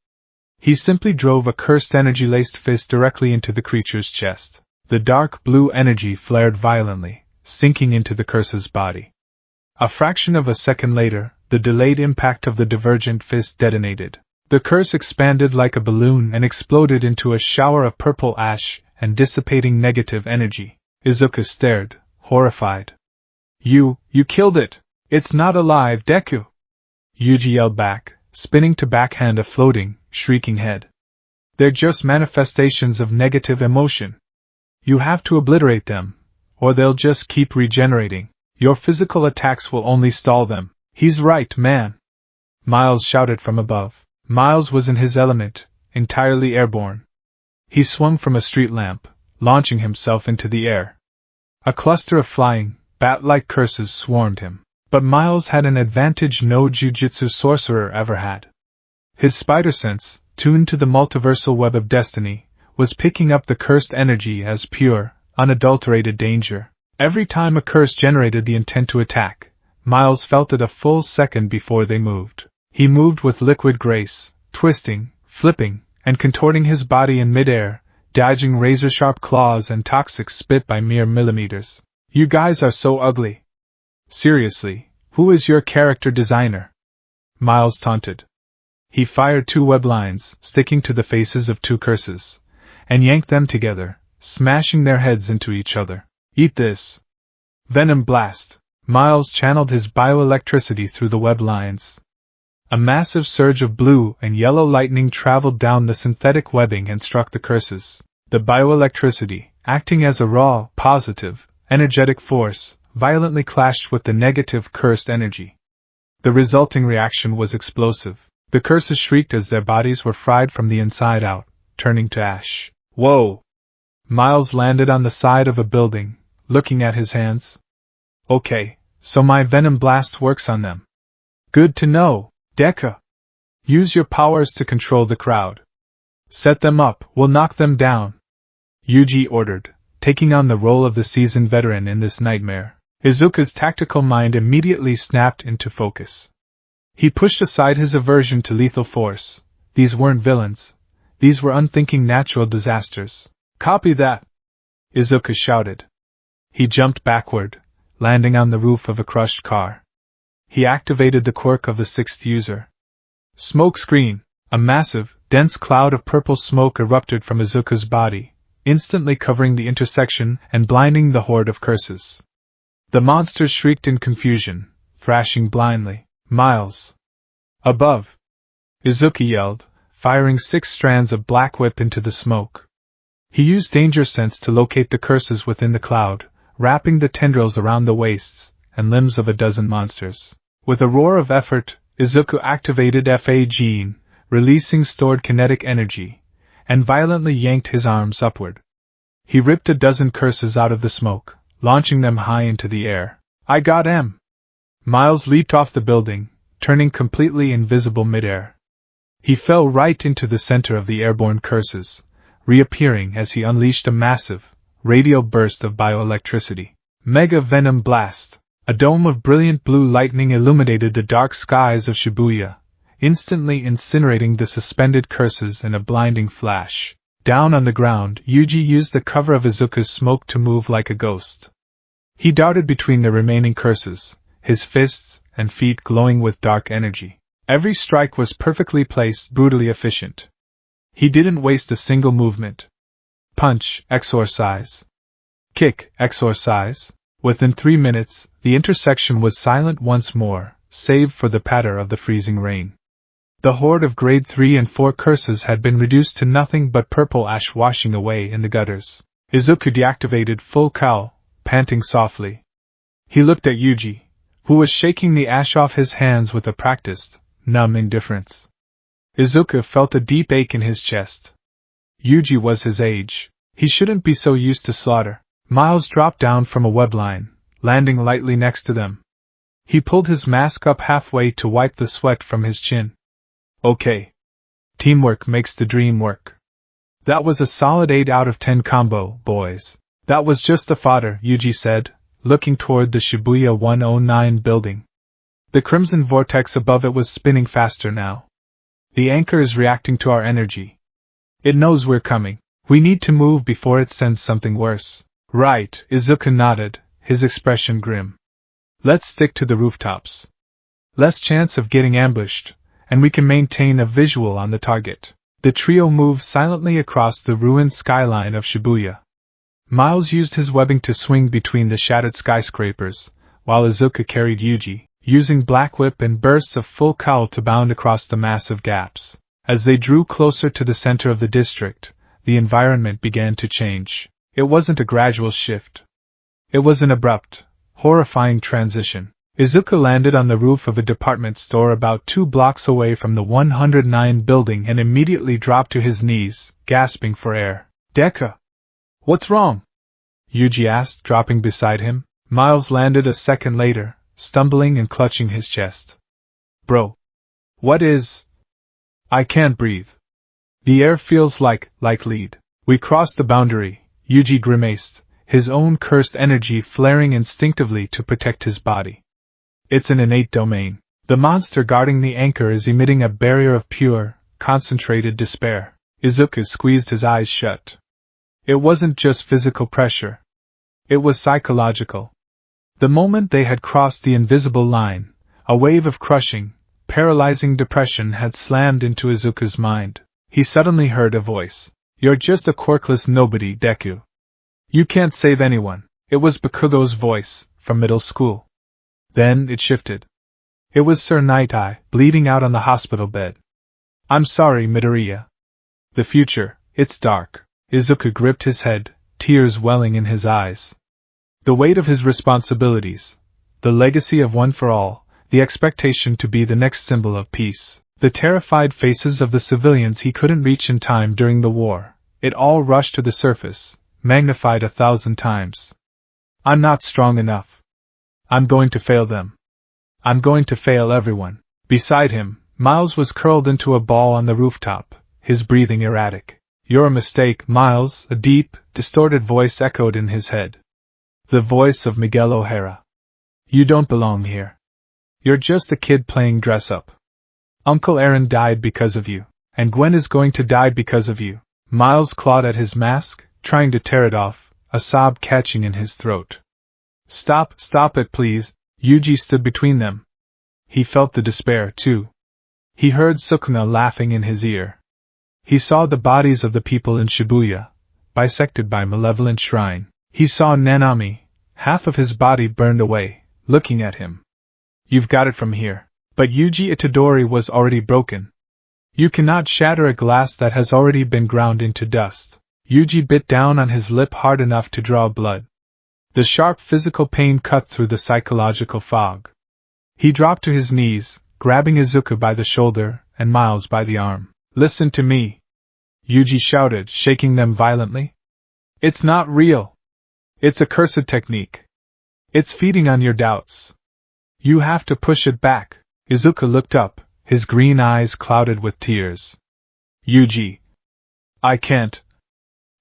He simply drove a cursed energy-laced fist directly into the creature's chest. The dark blue energy flared violently, sinking into the curse's body. A fraction of a second later, the delayed impact of the divergent fist detonated. The curse expanded like a balloon and exploded into a shower of purple ash and dissipating negative energy. Izuku stared, horrified. You killed it! It's not alive, Deku! Yuji yelled back, spinning to backhand a floating, shrieking head. They're just manifestations of negative emotion. You have to obliterate them, or they'll just keep regenerating. Your physical attacks will only stall them. He's right, man! Miles shouted from above. Miles was in his element, entirely airborne. He swung from a street lamp, launching himself into the air. A cluster of flying, bat-like curses swarmed him. But Miles had an advantage no jujitsu sorcerer ever had. His spider sense, tuned to the multiversal web of destiny, was picking up the cursed energy as pure, unadulterated danger. Every time a curse generated the intent to attack, Miles felt it a full second before they moved. He moved with liquid grace, twisting, flipping, and contorting his body in midair, dodging razor-sharp claws and toxic spit by mere millimeters. You guys are so ugly. Seriously, who is your character designer? Miles taunted. He fired 2 web lines, sticking to the faces of 2 curses, and yanked them together, smashing their heads into each other. Eat this! Venom blast! Miles channeled his bioelectricity through the web lines. A massive surge of blue and yellow lightning traveled down the synthetic webbing and struck the curses. The bioelectricity, acting as a raw, positive, energetic force, violently clashed with the negative cursed energy. The resulting reaction was explosive. The curses shrieked as their bodies were fried from the inside out, turning to ash. Whoa! Miles landed on the side of a building, looking at his hands. Okay, so my venom blast works on them. Good to know, Deku. Use your powers to control the crowd. Set them up, we'll knock them down. Yuji ordered, taking on the role of the seasoned veteran in this nightmare. Izuku's tactical mind immediately snapped into focus. He pushed aside his aversion to lethal force. These weren't villains. These were unthinking natural disasters. Copy that! Izuku shouted. He jumped backward, landing on the roof of a crushed car. He activated the quirk of the 6th user. Smoke screen! A massive, dense cloud of purple smoke erupted from Izuku's body, instantly covering the intersection and blinding the horde of curses. The monsters shrieked in confusion, thrashing blindly. Miles! Above! Izuku yelled, firing 6 strands of black whip into the smoke. He used danger sense to locate the curses within the cloud, wrapping the tendrils around the waists and limbs of a dozen monsters. With a roar of effort, Izuku activated FA Gene, releasing stored kinetic energy, and violently yanked his arms upward. He ripped a dozen curses out of the smoke, launching them high into the air. I got him! Miles leaped off the building, turning completely invisible midair. He fell right into the center of the airborne curses, reappearing as he unleashed a massive, radial burst of bioelectricity. Mega Venom Blast! A dome of brilliant blue lightning illuminated the dark skies of Shibuya, instantly incinerating the suspended curses in a blinding flash. Down on the ground, Yuji used the cover of Izuku's smoke to move like a ghost. He darted between the remaining curses, his fists and feet glowing with dark energy. Every strike was perfectly placed, brutally efficient. He didn't waste a single movement. Punch, exorcise. Kick, exorcise. Within 3 minutes, the intersection was silent once more, save for the patter of the freezing rain. The horde of grade 3 and 4 curses had been reduced to nothing but purple ash washing away in the gutters. Izuku deactivated full cowl, panting softly. He looked at Yuji, who was shaking the ash off his hands with a practiced, numb indifference. Izuku felt a deep ache in his chest. Yuji was his age. He shouldn't be so used to slaughter. Miles dropped down from a web line, landing lightly next to them. He pulled his mask up halfway to wipe the sweat from his chin. Okay. Teamwork makes the dream work. That was a solid 8 out of 10 combo, boys. That was just the fodder, Yuji said, looking toward the Shibuya 109 building. The crimson vortex above it was spinning faster now. The anchor is reacting to our energy. It knows we're coming. We need to move before it sends something worse. Right, Izuku nodded, his expression grim. Let's stick to the rooftops. Less chance of getting ambushed, and we can maintain a visual on the target. The trio moved silently across the ruined skyline of Shibuya. Miles used his webbing to swing between the shattered skyscrapers, while Izuku carried Yuji, using Black Whip and bursts of full cowl to bound across the massive gaps. As they drew closer to the center of the district, the environment began to change. It wasn't a gradual shift. It was an abrupt, horrifying transition. Izuku landed on the roof of a department store about 2 blocks away from the 109 building and immediately dropped to his knees, gasping for air. Deku! What's wrong? Yuji asked, dropping beside him. Miles landed a second later, stumbling and clutching his chest. Bro. What is... I can't breathe. The air feels like lead. We crossed the boundary, Yuji grimaced, his own cursed energy flaring instinctively to protect his body. It's an innate domain. The monster guarding the anchor is emitting a barrier of pure, concentrated despair. Izuku squeezed his eyes shut. It wasn't just physical pressure. It was psychological. The moment they had crossed the invisible line, a wave of crushing, paralyzing depression had slammed into Izuku's mind. He suddenly heard a voice. You're just a quirkless nobody, Deku. You can't save anyone. It was Bakugo's voice, from middle school. Then it shifted. It was Sir Night Eye, bleeding out on the hospital bed. I'm sorry, Midoriya. The future, it's dark. Izuku gripped his head, tears welling in his eyes. The weight of his responsibilities, the legacy of One for All, the expectation to be the next symbol of peace, the terrified faces of the civilians he couldn't reach in time during the war, it all rushed to the surface, magnified 1,000 times. I'm not strong enough. I'm going to fail them. I'm going to fail everyone. Beside him, Miles was curled into a ball on the rooftop, his breathing erratic. You're a mistake, Miles, a deep, distorted voice echoed in his head. The voice of Miguel O'Hara. You don't belong here. You're just a kid playing dress-up. Uncle Aaron died because of you, and Gwen is going to die because of you. Miles clawed at his mask, trying to tear it off, a sob catching in his throat. Stop it please. Yuji stood between them. He felt the despair, too. He heard Sukuna laughing in his ear. He saw the bodies of the people in Shibuya, bisected by malevolent shrine. He saw Nanami, half of his body burned away, looking at him. You've got it from here. But Yuji Itadori was already broken. You cannot shatter a glass that has already been ground into dust. Yuji bit down on his lip hard enough to draw blood. The sharp physical pain cut through the psychological fog. He dropped to his knees, grabbing Izuku by the shoulder and Miles by the arm. Listen to me, Yuji shouted, shaking them violently. It's not real. It's a cursed technique. It's feeding on your doubts. You have to push it back. Izuku looked up, his green eyes clouded with tears. Yuji. I can't.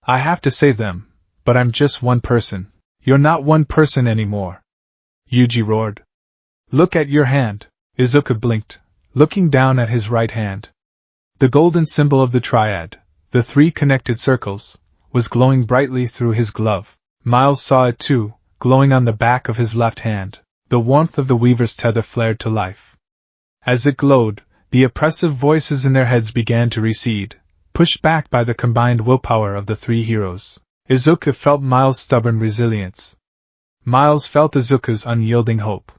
I have to save them, but I'm just one person. You're not one person anymore. Yuji roared. Look at your hand. Izuku blinked, looking down at his right hand. The golden symbol of the triad, the 3 connected circles, was glowing brightly through his glove. Miles saw it too, glowing on the back of his left hand. The warmth of the weaver's tether flared to life. As it glowed, the oppressive voices in their heads began to recede, pushed back by the combined willpower of the three heroes. Izuku felt Miles' stubborn resilience. Miles felt Izuku's unyielding hope.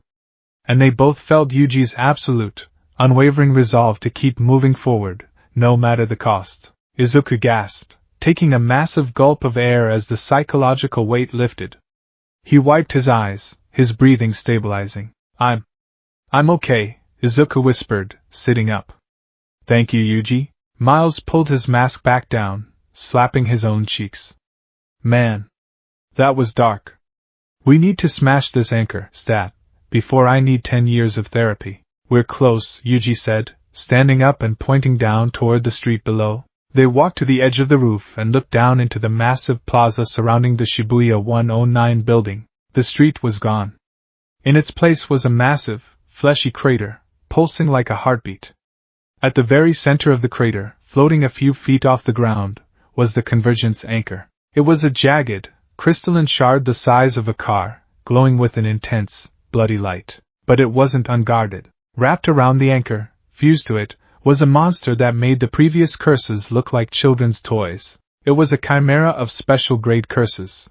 And they both felt Yuji's absolute, unwavering resolve to keep moving forward, no matter the cost. Izuku gasped, taking a massive gulp of air as the psychological weight lifted. He wiped his eyes, his breathing stabilizing. I'm okay, Izuku whispered, sitting up. Thank you, Yuji. Miles pulled his mask back down, slapping his own cheeks. Man. That was dark. We need to smash this anchor, stat, before I need 10 years of therapy. We're close, Yuji said, standing up and pointing down toward the street below. They walked to the edge of the roof and looked down into the massive plaza surrounding the Shibuya 109 building. The street was gone. In its place was a massive, fleshy crater, pulsing like a heartbeat. At the very center of the crater, floating a few feet off the ground, was the convergence anchor. It was a jagged, crystalline shard the size of a car, glowing with an intense, bloody light. But it wasn't unguarded. Wrapped around the anchor, fused to it, was a monster that made the previous curses look like children's toys. It was a chimera of special grade curses.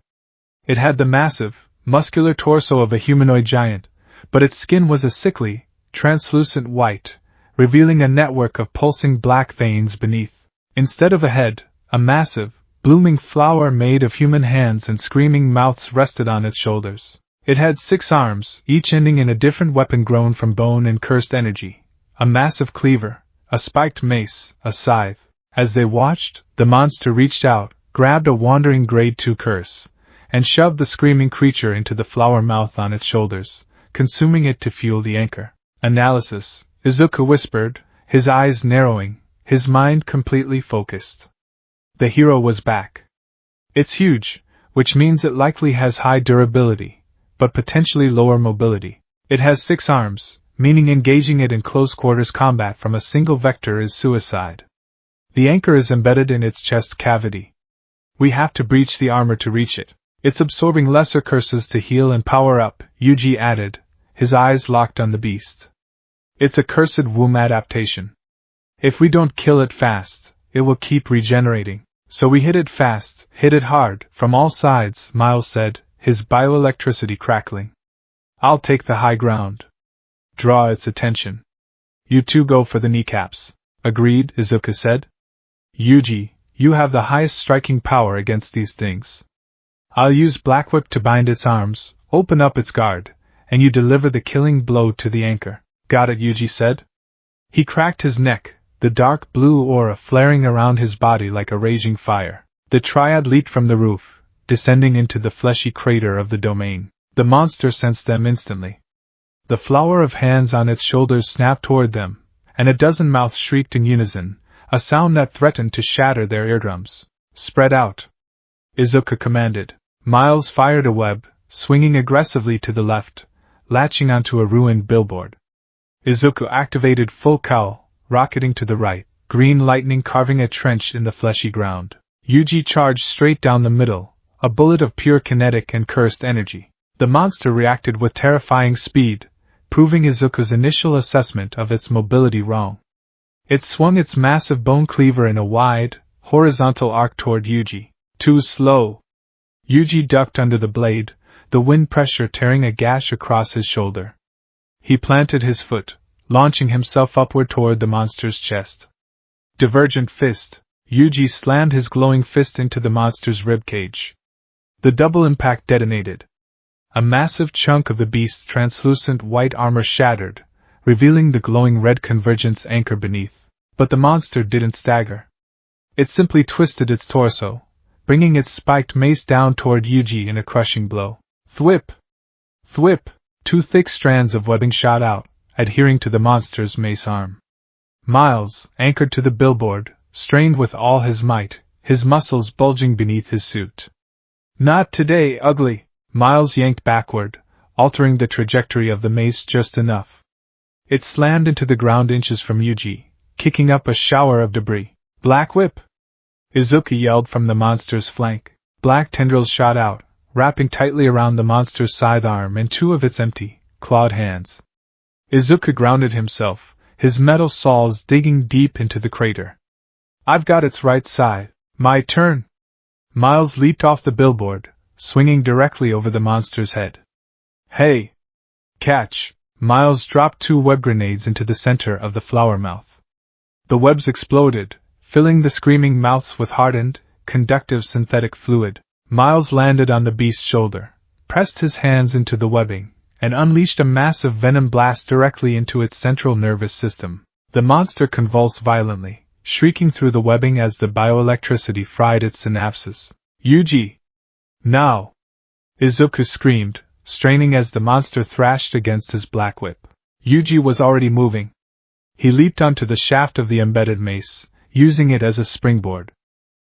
It had the massive, muscular torso of a humanoid giant, but its skin was a sickly, translucent white, revealing a network of pulsing black veins beneath. Instead of a head, a massive, blooming flower made of human hands and screaming mouths rested on its shoulders. It had 6 arms, each ending in a different weapon grown from bone and cursed energy. A massive cleaver, a spiked mace, a scythe. As they watched, the monster reached out, grabbed a wandering grade 2 curse, and shoved the screaming creature into the flower mouth on its shoulders, consuming it to fuel the anchor. Analysis, Izuku whispered, his eyes narrowing, his mind completely focused. The hero was back. It's huge, which means it likely has high durability, but potentially lower mobility. It has 6 arms, meaning engaging it in close-quarters combat from a single vector is suicide. The anchor is embedded in its chest cavity. We have to breach the armor to reach it. It's absorbing lesser curses to heal and power up, Yuji added, his eyes locked on the beast. It's a cursed womb adaptation. If we don't kill it fast, it will keep regenerating. So we hit it fast, hit it hard, from all sides, Miles said, his bioelectricity crackling. I'll take the high ground. Draw its attention. You two go for the kneecaps. Agreed, Izuku said. Yuji, you have the highest striking power against these things. I'll use Black Whip to bind its arms, open up its guard, and you deliver the killing blow to the anchor. Got it, Yuji said. He cracked his neck, the dark blue aura flaring around his body like a raging fire. The triad leaped from the roof, descending into the fleshy crater of the domain. The monster sensed them instantly. The flower of hands on its shoulders snapped toward them, and a dozen mouths shrieked in unison, a sound that threatened to shatter their eardrums. Spread out, Izuku commanded. Miles fired a web, swinging aggressively to the left, latching onto a ruined billboard. Izuku activated full cowl, rocketing to the right, green lightning carving a trench in the fleshy ground. Yuji charged straight down the middle, a bullet of pure kinetic and cursed energy. The monster reacted with terrifying speed, proving Izuku's initial assessment of its mobility wrong. It swung its massive bone cleaver in a wide, horizontal arc toward Yuji. Too slow. Yuji ducked under the blade, the wind pressure tearing a gash across his shoulder. He planted his foot, launching himself upward toward the monster's chest. Divergent fist. Yuji slammed his glowing fist into the monster's ribcage. The double impact detonated. A massive chunk of the beast's translucent white armor shattered, revealing the glowing red convergence anchor beneath. But the monster didn't stagger. It simply twisted its torso, bringing its spiked mace down toward Yuji in a crushing blow. Thwip! Thwip! 2 thick strands of webbing shot out, adhering to the monster's mace arm. Miles, anchored to the billboard, strained with all his might, his muscles bulging beneath his suit. Not today, ugly! Miles yanked backward, altering the trajectory of the mace just enough. It slammed into the ground inches from Yuji, kicking up a shower of debris. Black Whip! Izuku yelled from the monster's flank. Black tendrils shot out, wrapping tightly around the monster's scythe arm and 2 of its empty, clawed hands. Izuku grounded himself, his metal saws digging deep into the crater. I've got its right side. My turn. Miles leaped off the billboard, swinging directly over the monster's head. Hey! Catch! Miles dropped 2 web grenades into the center of the flower mouth. The webs exploded, filling the screaming mouths with hardened, conductive synthetic fluid. Miles landed on the beast's shoulder, pressed his hands into the webbing, and unleashed a massive venom blast directly into its central nervous system. The monster convulsed violently, shrieking through the webbing as the bioelectricity fried its synapses. Yuji! Now! Izuku screamed, straining as the monster thrashed against his black whip. Yuji was already moving. He leaped onto the shaft of the embedded mace, using it as a springboard.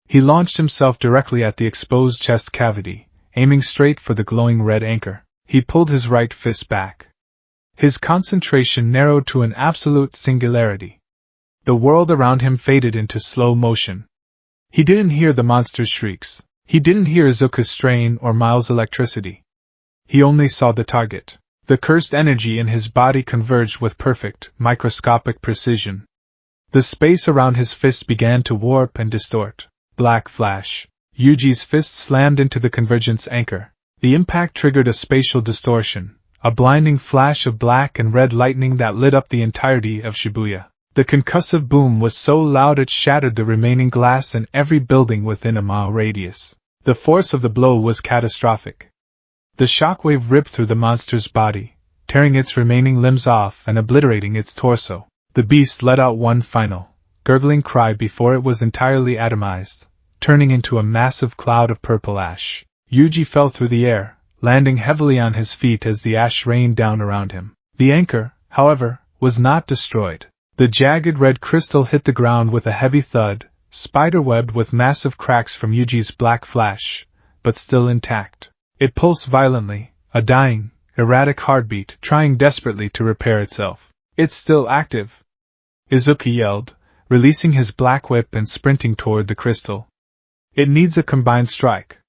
He launched himself directly at the exposed chest cavity, aiming straight for the glowing red anchor. He pulled his right fist back. His concentration narrowed to an absolute singularity. The world around him faded into slow motion. He didn't hear the monster's shrieks. He didn't hear Izuku's strain or Miles' electricity. He only saw the target. The cursed energy in his body converged with perfect, microscopic precision. The space around his fist began to warp and distort. Black flash. Yuji's fist slammed into the convergence anchor. The impact triggered a spatial distortion, a blinding flash of black and red lightning that lit up the entirety of Shibuya. The concussive boom was so loud it shattered the remaining glass in every building within a mile radius. The force of the blow was catastrophic. The shockwave ripped through the monster's body, tearing its remaining limbs off and obliterating its torso. The beast let out one final, gurgling cry before it was entirely atomized, turning into a massive cloud of purple ash. Yuji fell through the air, landing heavily on his feet as the ash rained down around him. The anchor, however, was not destroyed. The jagged red crystal hit the ground with a heavy thud, spiderwebbed with massive cracks from Yuji's black flash, but still intact. It pulsed violently, a dying, erratic heartbeat trying desperately to repair itself. It's still active, Izuku yelled, releasing his black whip and sprinting toward the crystal. It needs a combined strike.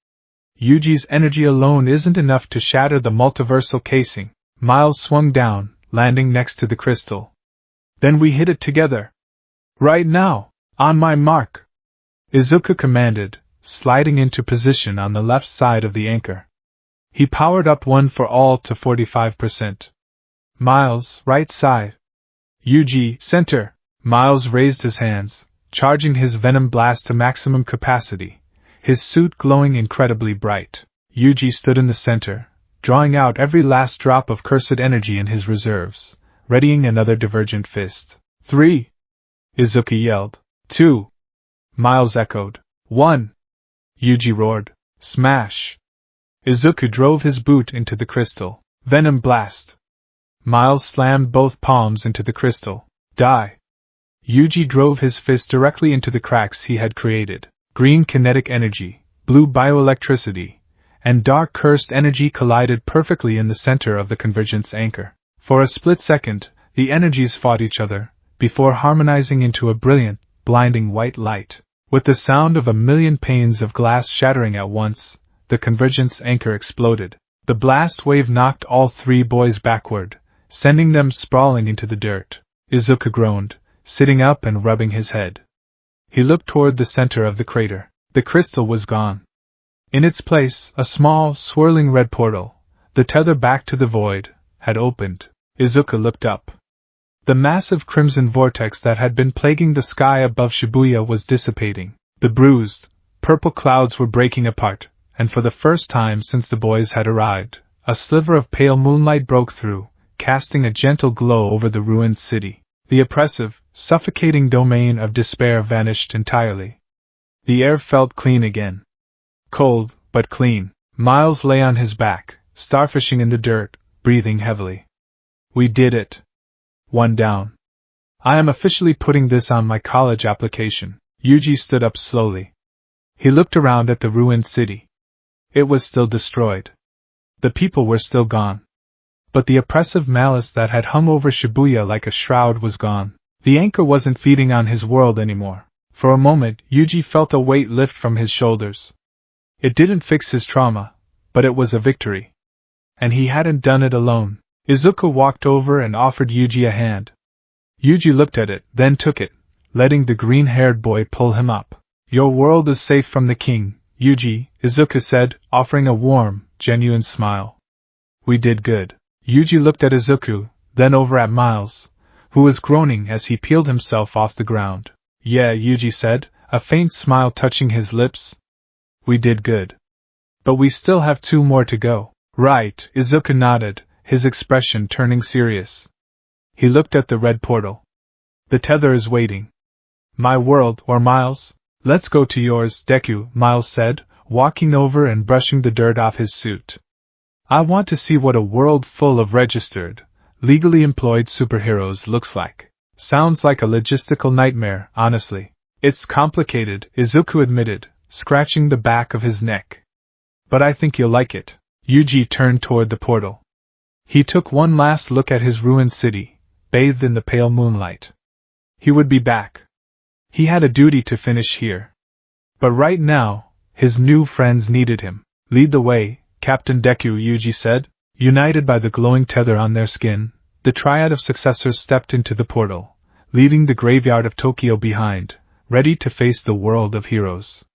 Yuji's energy alone isn't enough to shatter the multiversal casing. Miles swung down, landing next to the crystal. Then we hit it together. Right now, on my mark, Izuku commanded, sliding into position on the left side of the anchor. He powered up one for all to 45%. Miles, right side. Yuji, center. Miles raised his hands, charging his venom blast to maximum capacity, his suit glowing incredibly bright. Yuji stood in the center, drawing out every last drop of cursed energy in his reserves, readying another divergent fist. 3. Izuku yelled. 2. Miles echoed. 1. Yuji roared. Smash! Izuku drove his boot into the crystal. Venom blast! Miles slammed both palms into the crystal. Die! Yuji drove his fist directly into the cracks he had created. Green kinetic energy, blue bioelectricity, and dark cursed energy collided perfectly in the center of the convergence anchor. For a split second, the energies fought each other, before harmonizing into a brilliant, blinding white light. With the sound of a million panes of glass shattering at once, the convergence anchor exploded. The blast wave knocked all 3 boys backward, sending them sprawling into the dirt. Izuku groaned, sitting up and rubbing his head. He looked toward the center of the crater. The crystal was gone. In its place, a small, swirling red portal, the tether back to the void, had opened. Izuku looked up. The massive crimson vortex that had been plaguing the sky above Shibuya was dissipating. The bruised, purple clouds were breaking apart, and for the first time since the boys had arrived, a sliver of pale moonlight broke through, casting a gentle glow over the ruined city. The oppressive, suffocating domain of despair vanished entirely. The air felt clean again. Cold, but clean. Miles lay on his back, starfishing in the dirt, breathing heavily. We did it. 1 down. I am officially putting this on my college application. Yuji stood up slowly. He looked around at the ruined city. It was still destroyed. The people were still gone. But the oppressive malice that had hung over Shibuya like a shroud was gone. The anchor wasn't feeding on his world anymore. For a moment, Yuji felt a weight lift from his shoulders. It didn't fix his trauma, but it was a victory. And he hadn't done it alone. Izuku walked over and offered Yuji a hand. Yuji looked at it, then took it, letting the green-haired boy pull him up. Your world is safe from the king, Yuji, Izuku said, offering a warm, genuine smile. We did good. Yuji looked at Izuku, then over at Miles, who was groaning as he peeled himself off the ground. Yeah, Yuji said, a faint smile touching his lips. We did good. But we still have 2 more to go. Right, Izuku nodded, his expression turning serious. He looked at the red portal. The tether is waiting. My world, or Miles? Let's go to yours, Deku, Miles said, walking over and brushing the dirt off his suit. I want to see what a world full of registered, legally employed superheroes looks like. Sounds like a logistical nightmare, honestly. It's complicated, Izuku admitted, scratching the back of his neck. But I think you'll like it. Yuji turned toward the portal. He took one last look at his ruined city, bathed in the pale moonlight. He would be back. He had a duty to finish here. But right now, his new friends needed him. Lead the way, Captain Deku, Yuji said. United by the glowing tether on their skin, the triad of successors stepped into the portal, leaving the graveyard of Tokyo behind, ready to face the world of heroes.